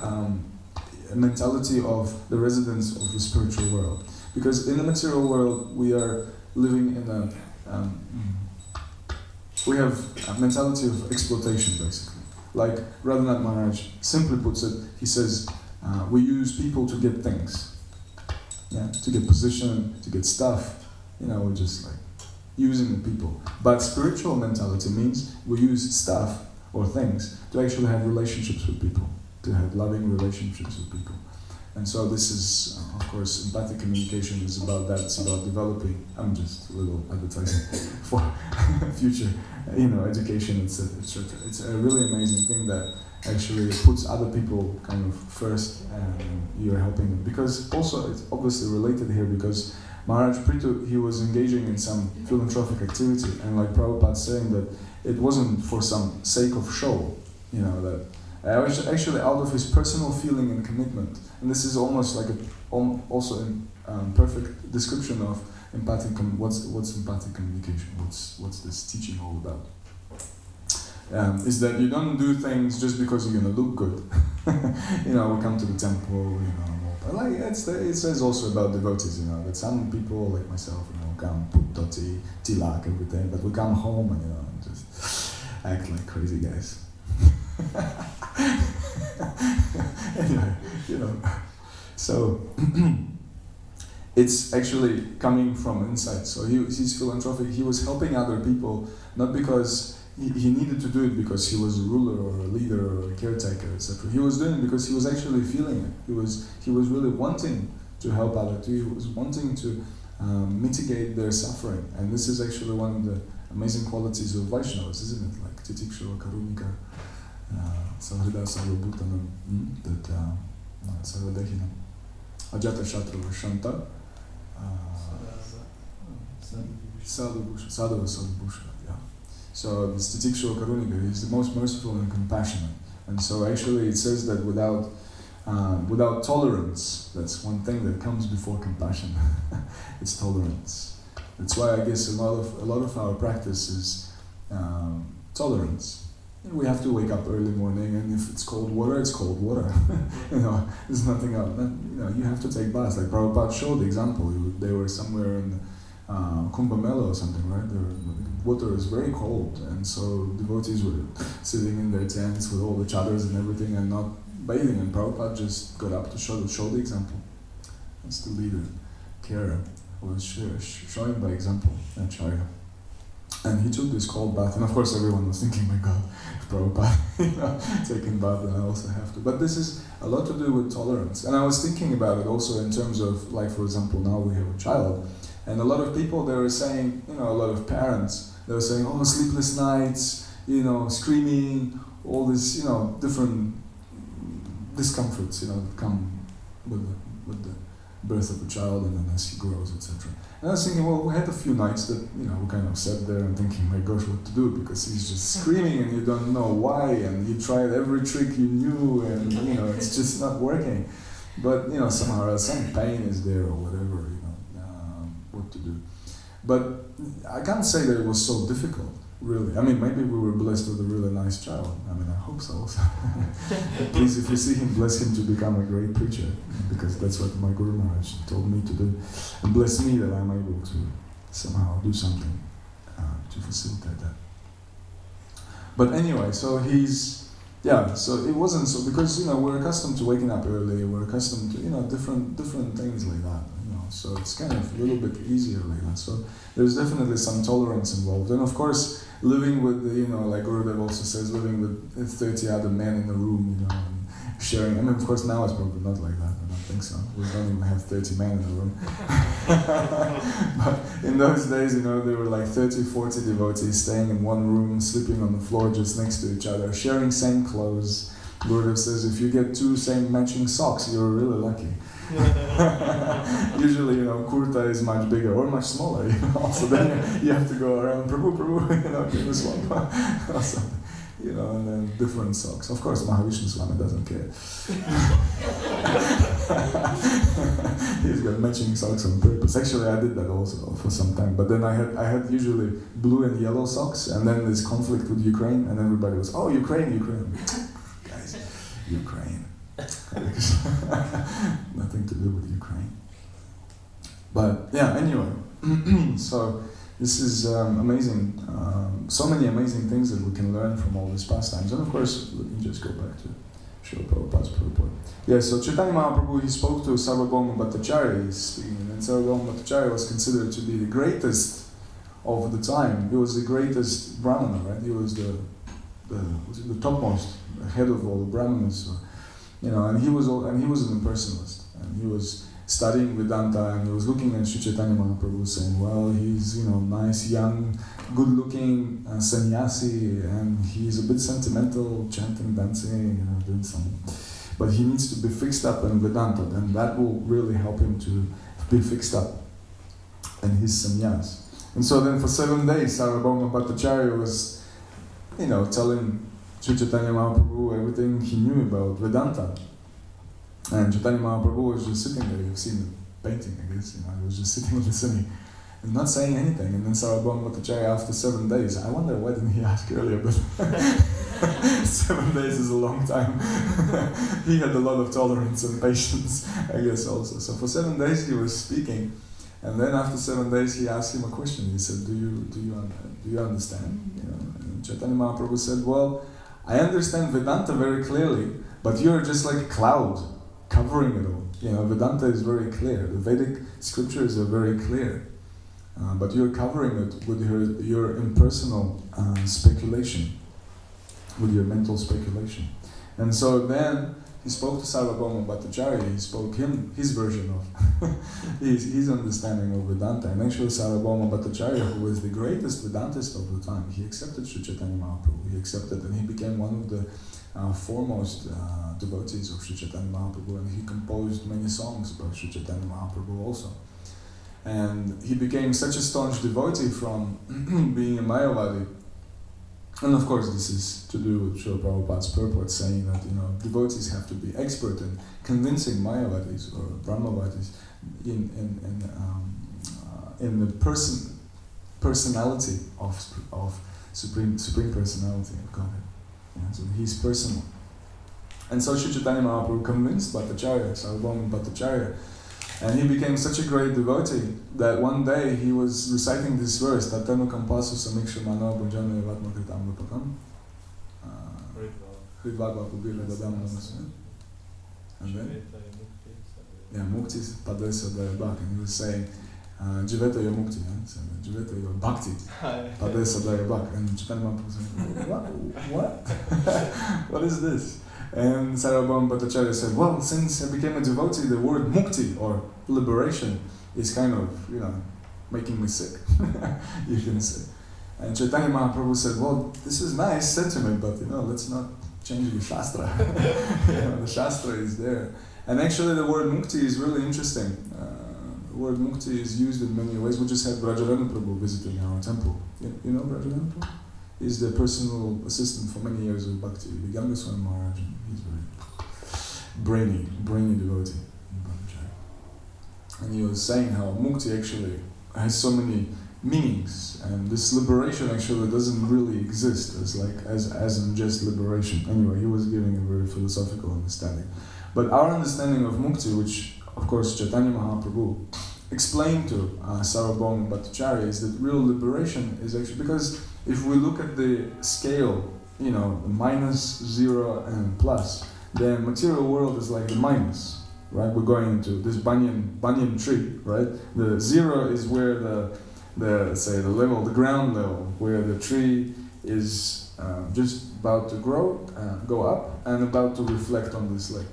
a mentality of the residents of the spiritual world. Because in the material world, we are living in we have a mentality of exploitation, basically. Like Radhanath Maharaj simply puts it, he says, we use people to get things. To get position, to get stuff. We're just like using the people. But spiritual mentality means we use stuff or things to actually have relationships with people, to have loving relationships with people. And so this is, of course, empathic communication is about that. It's about developing, I'm just a little advertising for future, education, etc. It's a really amazing thing that actually puts other people kind of first, and you're helping them. Because also, it's obviously related here, because Maharaj Prithu, he was engaging in some philanthropic activity, and like Prabhupada's saying that it wasn't for some sake of show. You know, that actually out of his personal feeling and commitment. And this is almost like also a perfect description of empathic. What's empathic communication? What's this teaching all about? Is that you don't do things just because you're gonna look good. You know, we come to the temple. You know, but like it says also about devotees. You know, that some people like myself, you know, come put dhoti, tilak, everything, but we come home and and just act like crazy guys. Anyway, so it's actually coming from inside. So he's philanthropic. He was helping other people, not because he needed to do it because he was a ruler or a leader or a caretaker, etc. He was doing it because he was actually feeling it. He was really wanting to help others. He was wanting to mitigate their suffering. And this is actually one of the amazing qualities of Vaishnavas, isn't it? Like Titikshava, Karunika, Acharya Dasa, that Sarvadehinam, Ajata Shatra Shanta, Sadhu, yeah. So this Titikshava Karunika is the most merciful and compassionate. And so actually it says that without tolerance, that's one thing that comes before compassion. It's tolerance. That's why I guess a lot of our practice is tolerance. We have to wake up early morning, and if it's cold water, it's cold water. There's nothing else. You have to take baths. Like Prabhupada showed the example. They were somewhere in Kumbh Mela or something, right? The water is very cold, and so devotees were sitting in their tents with all the chadars and everything, and not bathing. And Prabhupada just got up to show the example. That's the leader, carer, was showing by example, Acharya. And he took this cold bath, and of course everyone was thinking, my God, Prabhupada, taking bath, and I also have to. But this is a lot to do with tolerance. And I was thinking about it also in terms of, like, for example, now we have a child, and a lot of people, they were saying, a lot of parents, they were saying, oh, sleepless nights, screaming, all this, different discomforts, that come with the birth of a child, and then as he grows, etc. And I was thinking, well, we had a few nights that, we kind of sat there and thinking, my gosh, what to do, because he's just screaming and you don't know why, and you tried every trick you knew, and, it's just not working. But, somehow some pain is there or whatever, what to do. But I can't say that it was so difficult, really. I mean, maybe we were blessed with a really nice child. I mean, I hope so also. Please, if you see him, bless him to become a great preacher, because that's what my Guru Maharaj told me to do. And bless me that I'm able to somehow do something to facilitate that. But anyway, so so it wasn't so, because, we're accustomed to waking up early, we're accustomed to, different things like that, so it's kind of a little bit easier like that. So there's definitely some tolerance involved. And of course, living with, like Gurudev also says, living with 30 other men in the room, and sharing. I mean, of course, now it's probably not like that. I don't think so. We don't even have 30 men in the room. But in those days, there were like 30, 40 devotees staying in one room, sleeping on the floor just next to each other, sharing same clothes. Gurudev says, if you get 2 same matching socks, you're really lucky. Usually, kurta is much bigger or much smaller, So then you have to go around, Prabhu, give us one. Also, and then different socks. Of course, Mahavishnu Swami doesn't care. He's got matching socks on purpose. Actually, I did that also for some time. But then I had usually blue and yellow socks, and then this conflict with Ukraine, and everybody was, oh, Ukraine. Guys, Ukraine. Nothing to do with Ukraine. But yeah, anyway, so this is amazing. So many amazing things that we can learn from all these pastimes. And of course, let me just go back to Srila Prabhupada's purport. Yeah, so Chaitanya Mahaprabhu, he spoke to Sarvabhauma Bhattacharya, he's speaking, and Sarvabhauma Bhattacharya was considered to be the greatest of the time. He was the greatest Brahmana, right? He was the topmost, the head of all the Brahmanas. So, and he was an impersonalist, and he was studying Vedanta, and he was looking at Sri Chaitanya Mahaprabhu saying, well, he's, nice, young, good-looking sannyasi, and he's a bit sentimental, chanting, dancing, doing something. But he needs to be fixed up in Vedanta, and that will really help him to be fixed up in his sannyas. And so then for 7 days, Sarvabhauma Bhattacharya was, telling Sri Chaitanya Mahaprabhu, everything he knew about Vedanta. And Chaitanya Mahaprabhu was just sitting there. You've seen the painting, I guess. He was just sitting listening and not saying anything. And then Sarvabhauma Bhattacharya, after 7 days, I wonder why didn't he ask earlier, but 7 days is a long time. He had a lot of tolerance and patience, I guess, also. So for 7 days he was speaking, and then after 7 days he asked him a question. He said, "Do you understand?" And Chaitanya Mahaprabhu said, "Well, I understand Vedanta very clearly, but you're just like a cloud covering it all. Vedanta is very clear. The Vedic scriptures are very clear, but you're covering it with your impersonal speculation, with your mental speculation." And so then he spoke to Sarvabhauma Bhattacharya. He spoke his version of his understanding of Vedanta. And actually Sarvabhauma Bhattacharya, who was the greatest Vedantist of the time, he accepted Sri Chaitanya Mahaprabhu. He accepted, and he became one of the foremost devotees of Sri Chaitanya Mahaprabhu, and he composed many songs about Sri Chaitanya Mahaprabhu also. And he became such a staunch devotee from being a Mayavadi. And of course this is to do with Srila Prabhupada's purport, saying that devotees have to be expert in convincing Mayavadis or Brahmavadis in the personality of supreme personality of Godhead. So he's personal. And so Sri Chaitanya Mahaprabhu convinced Bhattacharya, Sarvabhauma Bhattacharya, and he became such a great devotee that one day he was reciting this verse, Tatanu Kampasu Samikshramano Bhajana Yavatma Kritam Vipakam Hridvagva Pubhira Dadam Namasya. And then, Mukti Padesa Dayabhak. And he was saying, Jiveta ya Mukti, Jiveta ya Bhakti, Padesa Dayabhak. And Chaitanya Mahaprabhu said, what? What is this? And Sarvabhauma Bhattacharya said, well, since I became a devotee, the word mukti, or liberation, is kind of, making me sick, you can say. And Chaitanya Mahaprabhu said, well, this is nice sentiment, but, let's not change the Shastra. The Shastra is there. And actually the word mukti is really interesting. The word mukti is used in many ways. We just had Brajarana Prabhu visiting our temple. You know Brajarana Prabhu? He's the personal assistant for many years of Bhakti, the Ganga Swami Maharaj. He's very brainy devotee. And he was saying how mukti actually has so many meanings, and this liberation actually doesn't really exist as in just liberation. Anyway, he was giving a very philosophical understanding. But our understanding of mukti, which of course Chaitanya Mahaprabhu explained to Sarvabhauma Bhattacharya, is that real liberation is actually, because if we look at the scale, minus, 0 and plus, then material world is like the minus, right? We're going into this banyan tree, right? The 0 is where the level, the ground level, where the tree is just about to go up and about to reflect on this lake,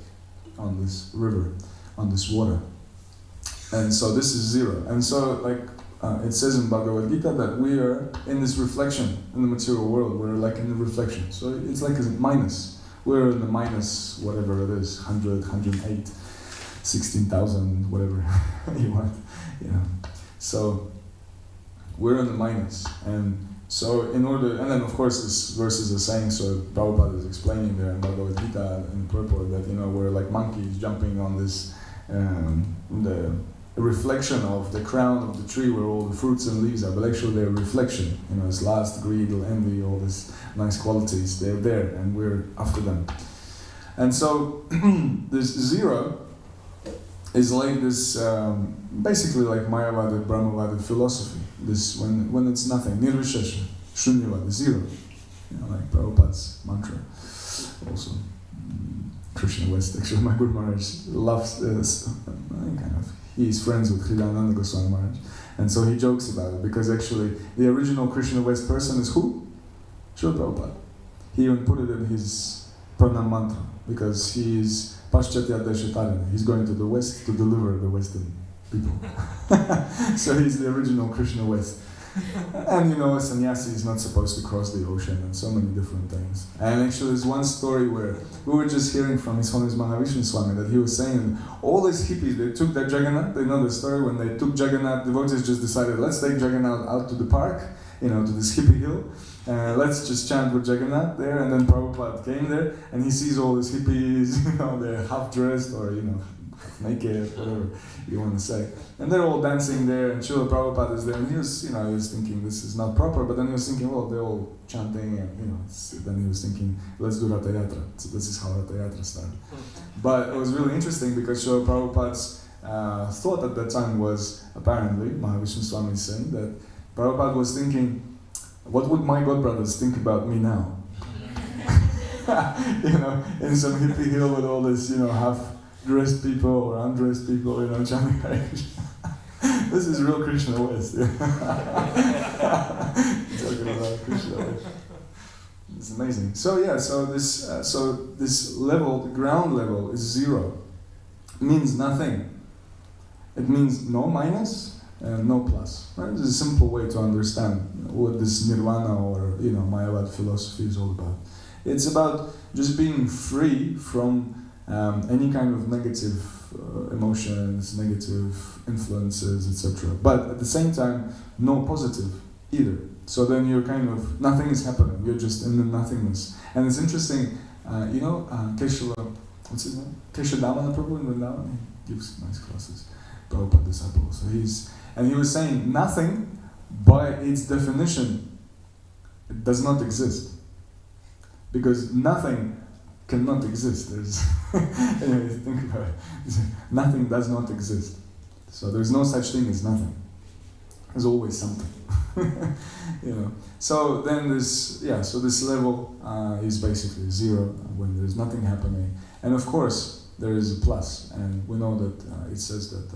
on this river, on this water. And so this is 0. And so it says in Bhagavad Gita that we are in this reflection in the material world. We're like in the reflection. So it's like a minus. We're in the minus, whatever it is, 100, 108, 16,000, whatever you want, So we're in the minus. And so and then of course this verses are saying, so Prabhupada is explaining there in Bhagavad Gita in purport that, we're like monkeys jumping on this, the reflection of the crown of the tree where all the fruits and leaves are, but actually they're a reflection. It's lust, greed, envy, all these nice qualities, they're there and we're after them. And so this 0 is like this, basically like Mayavada, Brahmavada philosophy. This when it's nothing, nirvishesha, shunyavada, 0. Like Prabhupada's mantra. Also, Krishna West, actually, my Guru Maharaj loves this, he's friends with Hridayananda Goswami Maharaj, and so he jokes about it, because actually the original Krishna West person is who? Srila Prabhupada. He even put it in his pranam mantra, because he is Paschatya Deshatarana. He's going to the West to deliver the Western people. So he's the original Krishna West. And a sannyasi is not supposed to cross the ocean, and so many different things. And actually there's one story where we were just hearing from His Holiness Mahavishnu Swami that he was saying all these hippies, they took their Jagannath, they know the story, when they took Jagannath, devotees just decided, let's take Jagannath out to the park, to this hippie hill, let's just chant with Jagannath there. And then Prabhupada came there, and he sees all these hippies, they're half dressed or, half naked, whatever you want to say. And they're all dancing there, and Srila Prabhupada is there, and he was, he was thinking this is not proper, but then he was thinking, well, they're all chanting, and, then he was thinking, let's do Ratha Yatra. So this is how Ratha Yatra started. But it was really interesting because Srila Prabhupada's thought at that time was, apparently, Mahavishnu Swami is saying that Prabhupada was thinking, what would my godbrothers think about me now? In some hippie hill with all this, half-dressed people or undressed people, chanting Hare Krishna. This is real Krishna West. Talking about Krishna. It's amazing. So this level, the ground level, is zero. It means nothing. It means no minus and no plus. Right? This is a simple way to understand what this nirvana or Mayavad philosophy is all about. It's about just being free from any kind of negative emotions, negative influences, etc. But at the same time, no positive either. So then you're kind of, nothing is happening. You're just in the nothingness. And it's interesting, Keshala, what's his name? Keshavamana Prabhu in Vrindavan, he gives nice classes. Prabhupada disciple. So he was saying nothing by its definition, it does not exist. Because nothing cannot exist. Anyway, think about it. Nothing does not exist. So there's no such thing as nothing. There's always something. So then this level is basically zero when there's nothing happening. And of course, there is a plus, and we know that it says that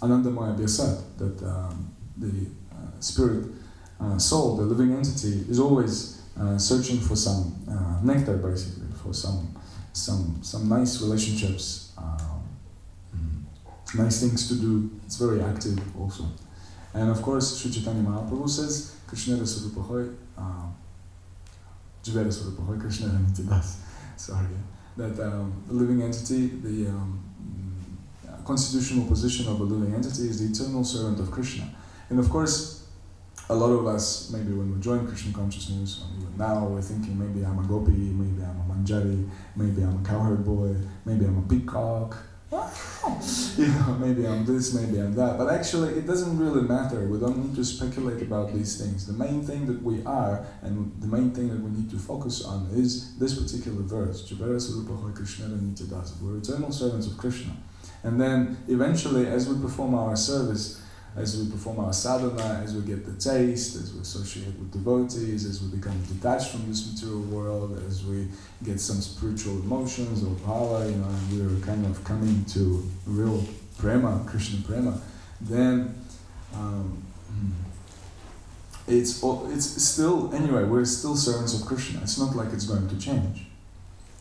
Anandamaya Vyasat, that the spirit soul, the living entity, is always searching for some nectar, basically, for some nice relationships, nice things to do. It's very active also. And of course, Sri Chaitanya Mahaprabhu says, Krishna Swarupahoy, Jivera Swarupahoy, Krishna Nityadas. Sorry. That the living entity, the constitutional position of a living entity is the eternal servant of Krishna. And of course, a lot of us, maybe when we join Krishna consciousness, or even now, we're thinking maybe I'm a gopi, maybe I'm a manjari, maybe I'm a cowherd boy, maybe I'm a peacock, maybe I'm this, maybe I'm that. But actually, it doesn't really matter. We don't need to speculate about these things. The main thing that we are, and the main thing that we need to focus on is this particular verse, Jivera Swarupahoy Krishna Nityadas. We're eternal servants of Krishna. And then, eventually, as we perform our service, as we perform our sadhana, as we get the taste, as we associate with devotees, as we become detached from this material world, as we get some spiritual emotions or power, and we're kind of coming to real prema, Krishna prema, then it's still, anyway, we're still servants of Krishna. It's not like it's going to change.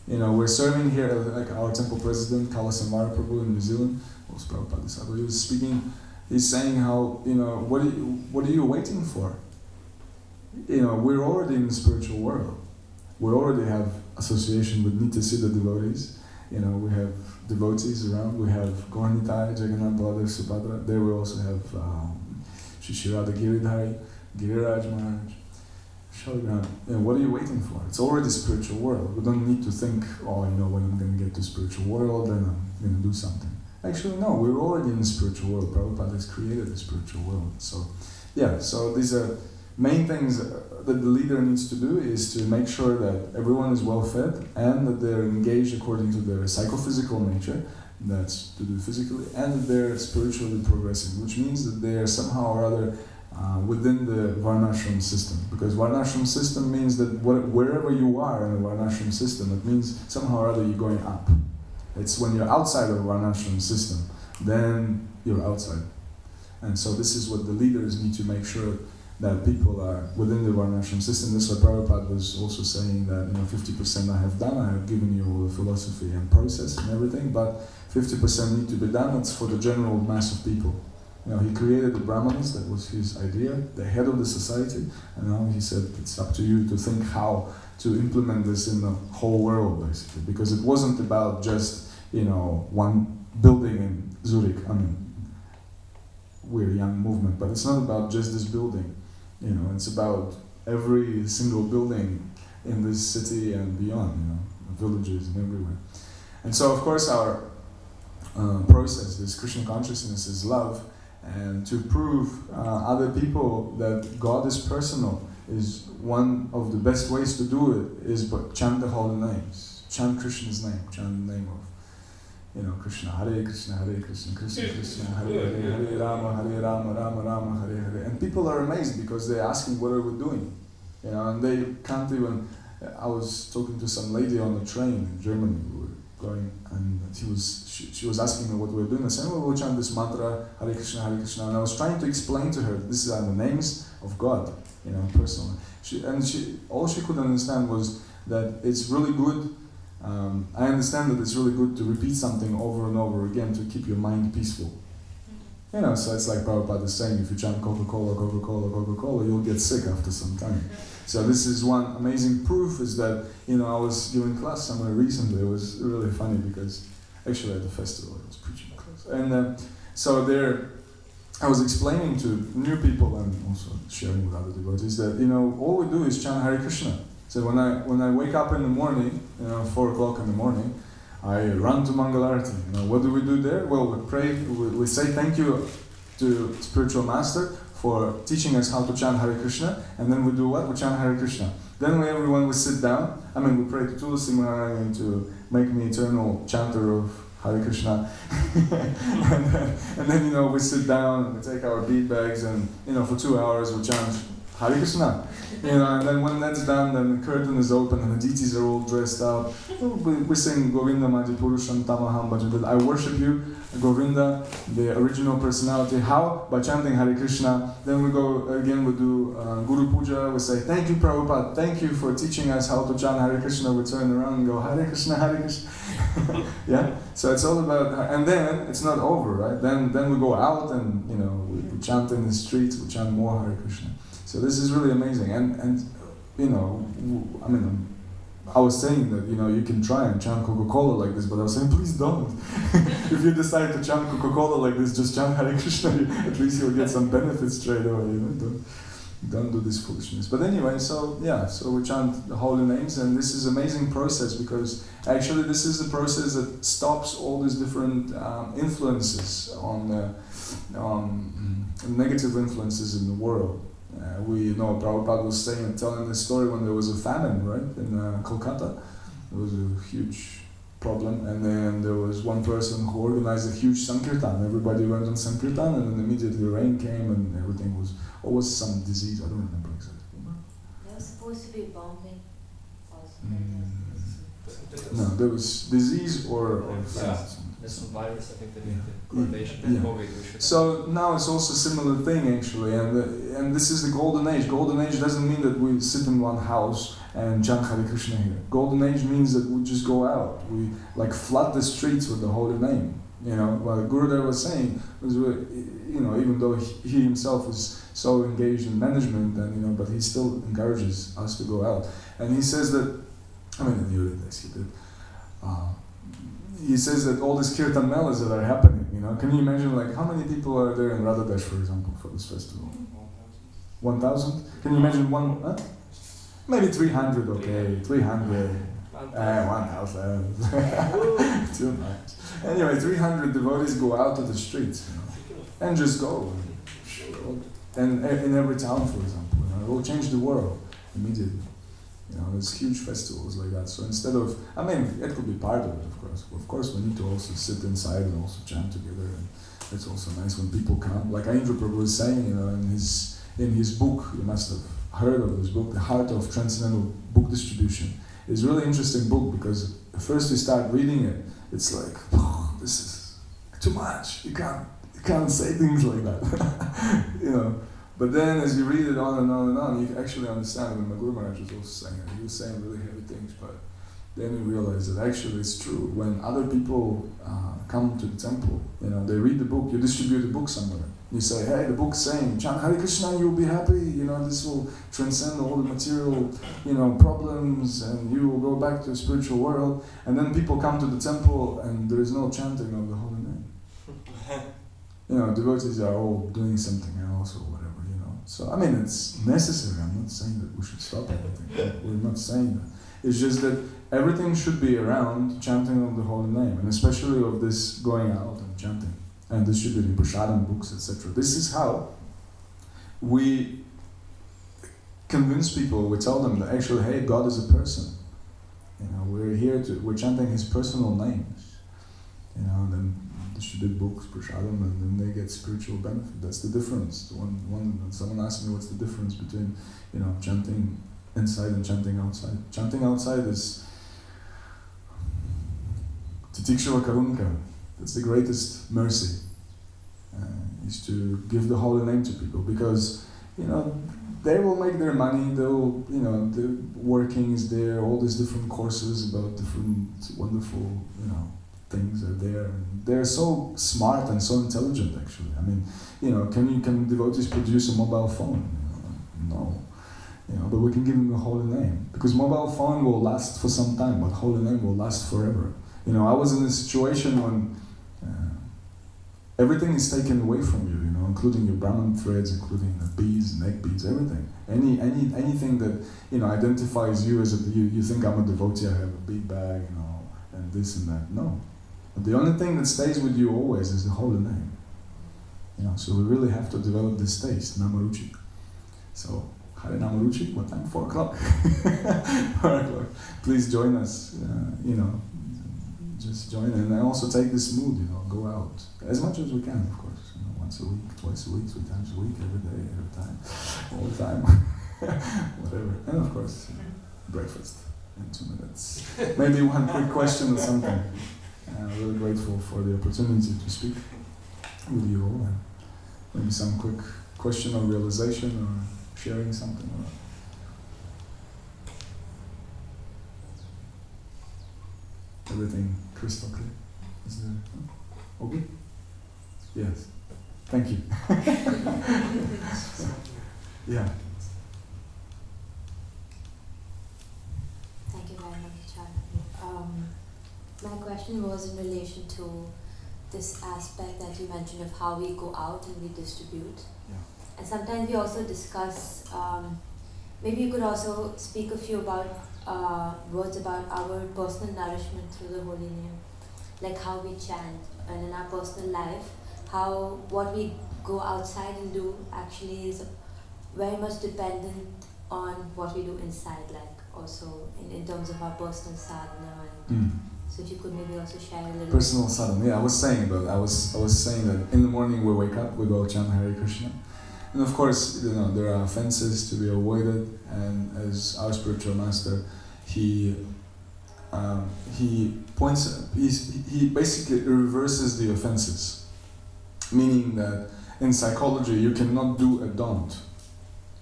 We're serving here, like our temple president, Kalasamara Prabhu in New Zealand, also Prabhupada Dasa, he was speaking. He's saying how, what are you waiting for? We're already in the spiritual world. We already have association with Nityasiddha devotees. We have devotees around. We have Gaurnitai, Jagannath, Baladev, Subhadra. There we also have Shri Radha Giridhari, Giriraj Maharaj, Shaligram. What are you waiting for? It's already spiritual world. We don't need to think, when I'm going to get to spiritual world, then I'm going to do something. Actually, no, we're already in the spiritual world. Prabhupada has created the spiritual world. So these are main things that the leader needs to do is to make sure that everyone is well fed and that they're engaged according to their psychophysical nature, that's to do physically, and that they're spiritually progressing, which means that they are somehow or other within the Varnashram system. Because Varnashram system means that wherever you are in the Varnashram system, it means somehow or other you're going up. It's when you're outside of the Varnashram system, then you're outside. And so this is what the leaders need to make sure that people are within the Varnashram system. This is what Prabhupada was also saying, that 50% I have done, I have given you all the philosophy and process and everything, but 50% need to be done. It's for the general mass of people. He created the Brahmanas, that was his idea, the head of the society, and now he said it's up to you to think how to implement this in the whole world, basically, because it wasn't about just one building in Zurich. We're a young movement, but it's not about just this building. It's about every single building in this city and beyond, villages and everywhere. And so, of course, our process, this Krishna consciousness, is love, and to prove other people that God is personal is one of the best ways to do it, is but chant the holy names, chant Krishna's name, chant the name of Krishna, Hare Krishna, Krishna Krishna, Hare Hare, Hare Rama, Rama Rama, Hare Hare. And people are amazed because they're asking, what are we doing? And they can't even. I was talking to some lady on the train in Germany. We were going, and she was asking me what we were doing. I said, we'll chant this mantra, Hare Krishna, and I was trying to explain to her, these are the names of God, personally. All she could understand was that it's really good. I understand that it's really good to repeat something over and over again to keep your mind peaceful. So it's like Prabhupada is saying, if you chant Coca-Cola, Coca-Cola, Coca-Cola, you'll get sick after some time. So this is one amazing proof, is that, I was giving class somewhere recently. It was really funny because actually at the festival I was preaching a class. And so there, I was explaining to new people and also sharing with other devotees that, all we do is chant Hare Krishna. So when I wake up in the morning, 4 o'clock in the morning, I run to Mangalarti. What do we do there? Well, we pray, we say thank you to Spiritual Master for teaching us how to chant Hare Krishna, and then we do what? We chant Hare Krishna. Then everyone will sit down. We pray to Tulsi Maharani to make me eternal chanter of Hare Krishna. and then we sit down and we take our bead bags and for 2 hours we chant Hare Krishna. And then when that's done, then the curtain is open and the deities are all dressed up. We sing Govinda Madi Purusham Tamaham Bhajan. I worship you, Govinda, the original personality. How? By chanting Hare Krishna. Then we go again, we do Guru Puja. We say, thank you, Prabhupada. Thank you for teaching us how to chant Hare Krishna. We turn around and go, Hare Krishna, Hare Krishna. Yeah? So it's all about, and then it's not over, right? Then we go out and, we chant in the streets, we chant more Hare Krishna. So this is really amazing, and I was saying that you can try and chant Coca-Cola like this, but I was saying please don't. If you decide to chant Coca-Cola like this, just chant Hare Krishna. At least you'll get some benefits straight away. Don't do this foolishness. But anyway, so we chant the holy names, and this is an amazing process because actually this is the process that stops all these different influences on negative influences in the world. We know Prabhupada was telling the story when there was a famine, right, in Kolkata. There was a huge problem, and then there was one person who organized a huge Sankirtan. Everybody went on Sankirtan, and then immediately rain came, and everything was always some disease. I don't remember exactly. There was supposed to be bombing. No, there was disease or There's some virus, I think, that yeah. So now it's also a similar thing actually, and this is the golden age. Golden age doesn't mean that we sit in one house and chant Hare Krishna here. Golden age means that we just go out. We flood the streets with the holy name. What Gurudev was saying was, even though he himself is so engaged in management, and but he still encourages us to go out. And he says that, in the early days he did. He says that all these kirtan melas that are happening, can you imagine how many people are there in Radhadesh, for example, for this festival? 1,000? Can you imagine one? Huh? Maybe 300, okay, 300. 1,000. Too much. Anyway, 300 devotees go out to the streets, and just go. And in every town, for example, it will change the world immediately. There's huge festivals like that. So instead of, it could be part of it, of course. Of course, we need to also sit inside and also chant together. And it's also nice when people come. Like Indra Prabhu was saying, in his book, you must have heard of this book, The Heart of Transcendental Book Distribution. It's a really interesting book because first you start reading it, it's like, oh, this is too much. You can't say things like that, But then as you read it on and on and on, you actually understand. And my Guru Maharaj was also saying it. He was saying really heavy things, but then you realize that actually it's true. When other people come to the temple, they read the book, you distribute the book somewhere. You say, hey, the book's saying, chant Hare Krishna, you'll be happy, this will transcend all the material, problems, and you will go back to the spiritual world. And then people come to the temple and there is no chanting of the holy name. Devotees are all doing something else or whatever, So I mean, it's necessary. I'm not saying that we should stop everything. We're not saying that. It's just that everything should be around chanting of the holy name, and especially of this going out and chanting, and distributing prasadam, books, etc. This is how we convince people. We tell them that actually, hey, God is a person. We're chanting His personal names. Then distribute books, prasadam, and then they get spiritual benefit. That's the difference. Someone asked me what's the difference between, chanting inside and chanting outside. Chanting outside is Titikshava Karunka. That's the greatest mercy. Is to give the holy name to people, because they will make their money. They'll the working is there. All these different courses about different wonderful things are there, and they're so smart and so intelligent. Actually, I mean, can devotees produce a mobile phone? No. But we can give them a holy name, because mobile phone will last for some time, but holy name will last forever. I was in a situation when everything is taken away from you, including your Brahman threads, including the beads, neck beads, everything. Anything that identifies you as you think I'm a devotee, I have a bead bag, and this and that. No, but the only thing that stays with you always is the holy name. So we really have to develop this taste, namaruchi. So. Hare Namaruchi, what time? 4 o'clock? 4 o'clock. Please join us, just join, and also take this mood, go out. As much as we can, of course. Once a week, twice a week, 3 times a week, every day, every time, all the time, whatever. And of course, breakfast in 2 minutes. Maybe one quick question or something. I'm really grateful for the opportunity to speak with you all. And maybe some quick question or realization or sharing something. Everything crystal clear? Is there? All good? Yes. Thank you. Yeah. Thank you very much, Acharya. My question was in relation to this aspect that you mentioned of how we go out and we distribute. Yeah. And sometimes we also discuss, maybe you could also speak a few about words about our personal nourishment through the holy name, like how we chant, and in our personal life, how what we go outside and do actually is very much dependent on what we do inside, like also in terms of our personal sadhana. And so if you could maybe also share a little personal sadhana. Yeah, I was saying that in the morning we wake up, we go chant Hare Krishna. And of course, there are offenses to be avoided, and as our spiritual master, he basically reverses the offenses, meaning that in psychology you cannot do a don't.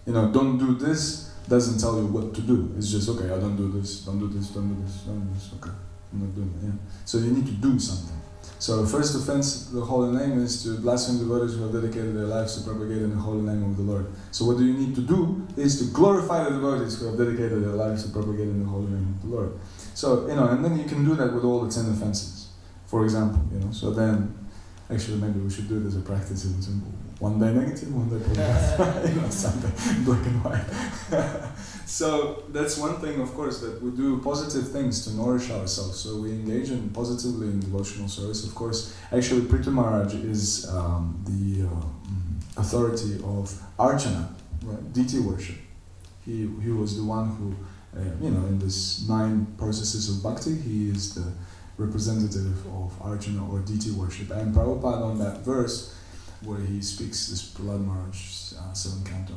Don't do this doesn't tell you what to do. It's just, okay, I don't do this, don't do this, don't do this, don't do this, okay, I'm not doing it. Yeah. So you need to do something. So first offense, the holy name, is to blaspheme devotees who have dedicated their lives to propagating the holy name of the Lord. So what do you need to do is to glorify the devotees who have dedicated their lives to propagating the holy name of the Lord. So, and then you can do that with all the 10 offenses, for example, So then, actually maybe we should do it as a practice in simple. One day negative, one day positive, something black and white. So that's one thing, of course, that we do positive things to nourish ourselves. So we engage positively in devotional service. Of course, actually, Prithu Maharaj is the authority of Archana, right? Deity worship. He was the one who, in this 9 processes of bhakti, he is the representative of Archana or deity worship. And Prabhupada, on that verse where he speaks this Prahlad Maharaj's 7th canto,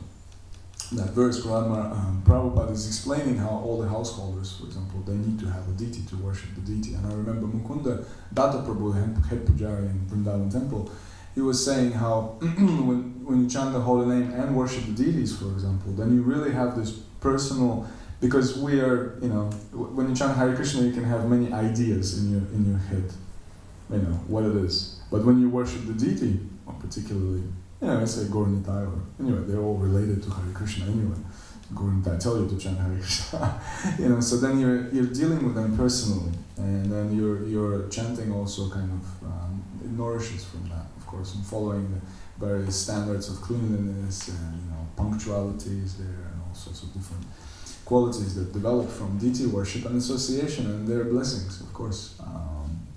that verse, Prabhupada is explaining how all the householders, for example, they need to have a deity to worship the deity. And I remember Mukunda Datta Prabhu, head pujari in Vrindavan temple, he was saying how when you chant the holy name and worship the deities, for example, then you really have this personal, because we are, when you chant Hare Krishna, you can have many ideas in your head, what it is. But when you worship the deity, or particularly, let's say Gauranitai, or anyway, they're all related to Hare Krishna anyway. Gauranitai tell you to chant Hare Krishna, so then you're dealing with them personally, and then your chanting also kind of it nourishes from that, of course, and following the various standards of cleanliness and punctuality is there, and all sorts of different qualities that develop from deity worship and association, and their blessings, of course,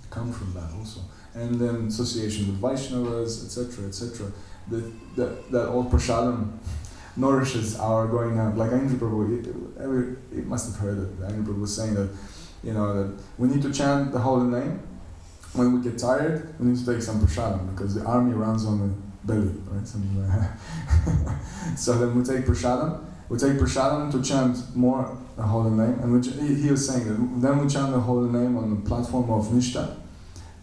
come from that also. And then association with Vaishnavas, etc., etc. That all prasadam nourishes our going out. Like Indra Prabhu, you must have heard it. Indra Prabhu was saying that, that we need to chant the holy name. When we get tired, we need to take some prasadam, because the army runs on the belly, right? Something like that. So then we take prasadam. We take prasadam to chant more the holy name, and he was saying that then we chant the holy name on the platform of Nishta.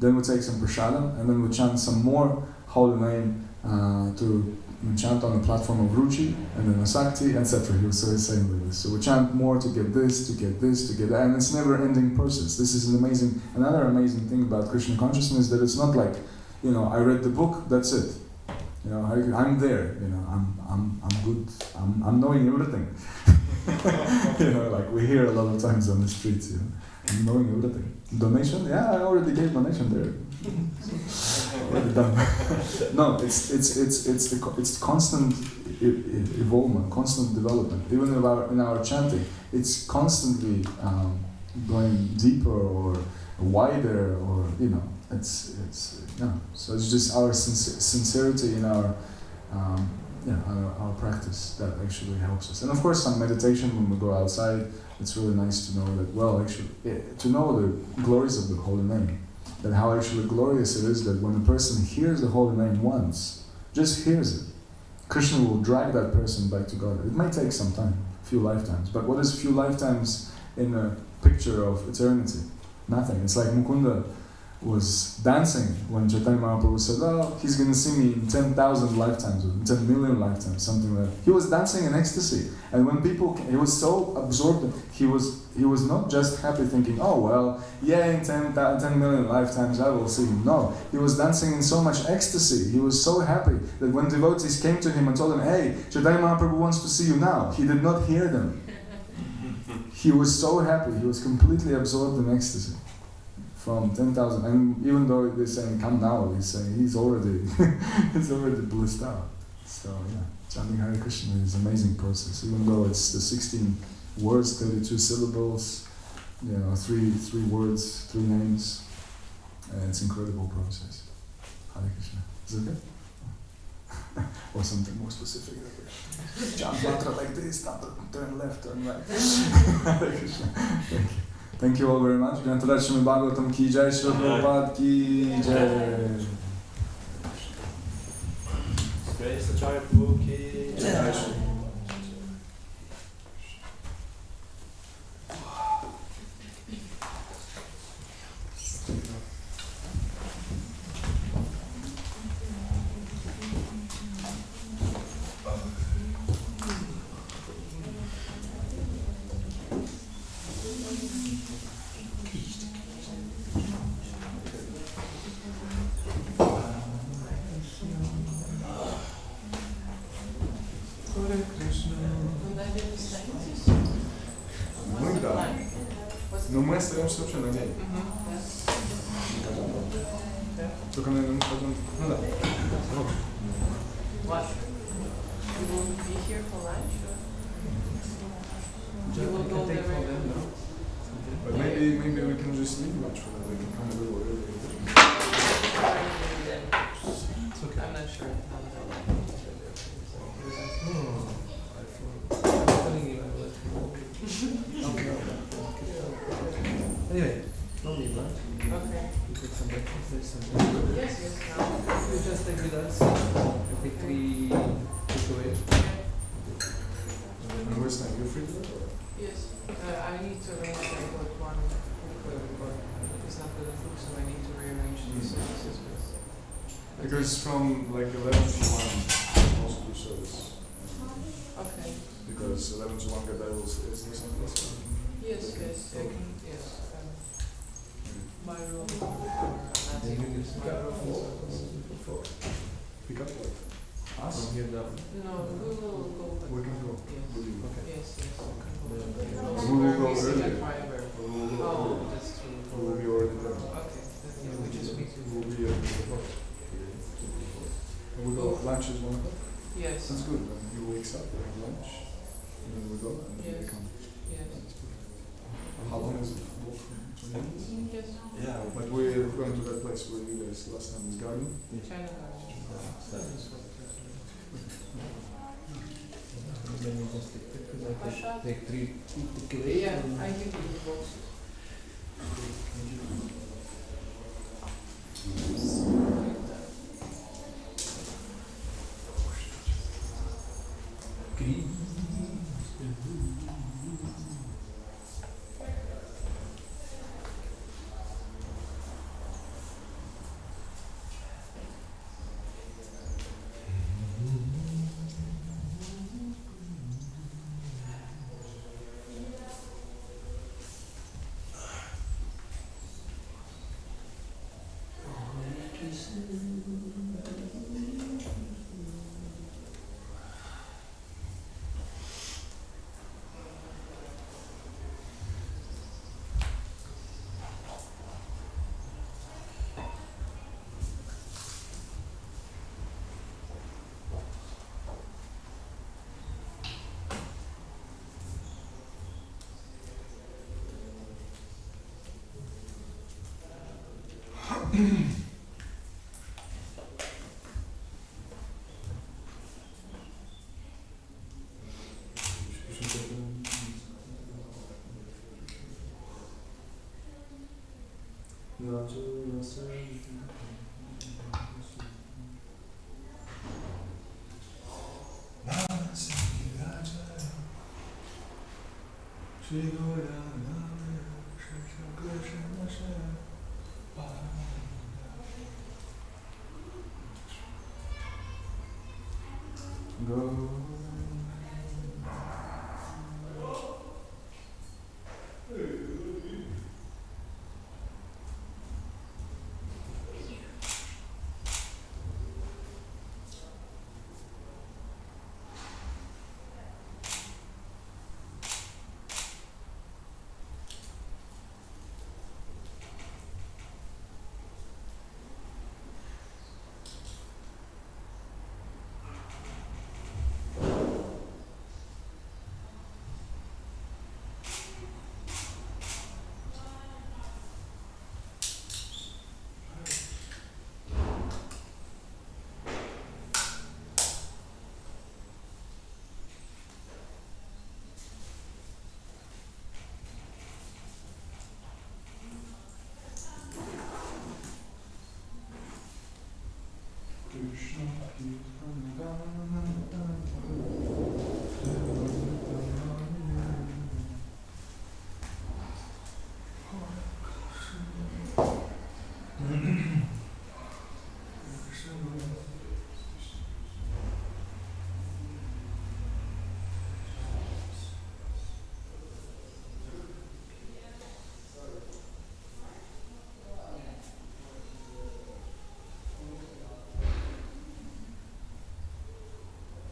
Then we take some prasadam, and then we chant some more holy name to chant on the platform of Ruchi, and then Asakti, etc. He was saying like this. So we chant more to get this, to get this, to get that, and it's never-ending process. This is another amazing thing about Krishna consciousness, that it's not like, I read the book, that's it. I'm there. I'm good. I'm knowing everything. Like we hear a lot of times on the streets. I'm knowing everything. Donation? Yeah, I already gave donation there. Already done. No, it's constant evolvement, constant development. Even in our chanting, it's constantly going deeper or wider, or So it's just our sincerity in our practice that actually helps us. And of course, some meditation when we go outside. It's really nice to know that, to know the glories of the holy name. That how actually glorious it is that when a person hears the holy name once, just hears it, Krishna will drag that person back to God. It may take some time, few lifetimes, but what is few lifetimes in a picture of eternity? Nothing. It's like Mukunda was dancing when Chaitanya Mahaprabhu said, he's going to see me in 10,000 lifetimes, or 10 million lifetimes, something like that. He was dancing in ecstasy. And when he was so absorbed, he was not just happy thinking, in 10 million lifetimes I will see him. No, he was dancing in so much ecstasy. He was so happy that when devotees came to him and told him, hey, Chaitanya Mahaprabhu wants to see you now, he did not hear them. He was so happy. He was completely absorbed in ecstasy. From 10,000, and even though they're saying come now, he's saying he's already blissed out. So chanting Hare Krishna is an amazing process. Even though it's the 16 words, 32 syllables, three words, 3 names, it's an incredible process. Hare Krishna. Is it good? Or something more specific? Chant mantra like this, turn left, turn right. Hare Krishna. Thank you. Thank you all very much. Grantaraj Srimad Bhagavatam ki jai, Srila Prabhupada ki jai. Grace Acharya Prabhu ki jai. Но мы остаемся вообще на день. Только, наверное, мы пойдем... да. What? You will be here for lunch? Or? You will go there very early? But maybe we can just leave lunch for them. We can come a little earlier. It's okay. I'm not sure how that Anyway, no need lunch. Okay. We cook some breakfast, there's some Yes, now. you just stay with us and quickly take away. And where's time? You're free to go? Yes. I need to arrange like one it's not really food, so I need to rearrange the services with. Because from like 11 to 1, most do service. Okay. Because 11 to 1 Gadai will say something else. Yes, I can, yes. My room. Then you can pick up Pick up what? Us? from here down. No, we will go. We can go. Yes. Will you? Yes, yes. We will go earlier. Oh, that's true. We will be already there. Okay. Yeah, we just meet We will be at the We'll go. Lunch is 1 o'clock. Yes. That's good. Then he wakes up, we have lunch, and then we go, and then they Yes. come. Yes. That's good. How long is it? Walk from 20 minutes? Yes. Yeah, but we're going to that place where you guys last time was garden. China Garden. Then we just take it because I Pasha? take 3 to Yeah, I give you the boxes. Go. Krishna, Krishna,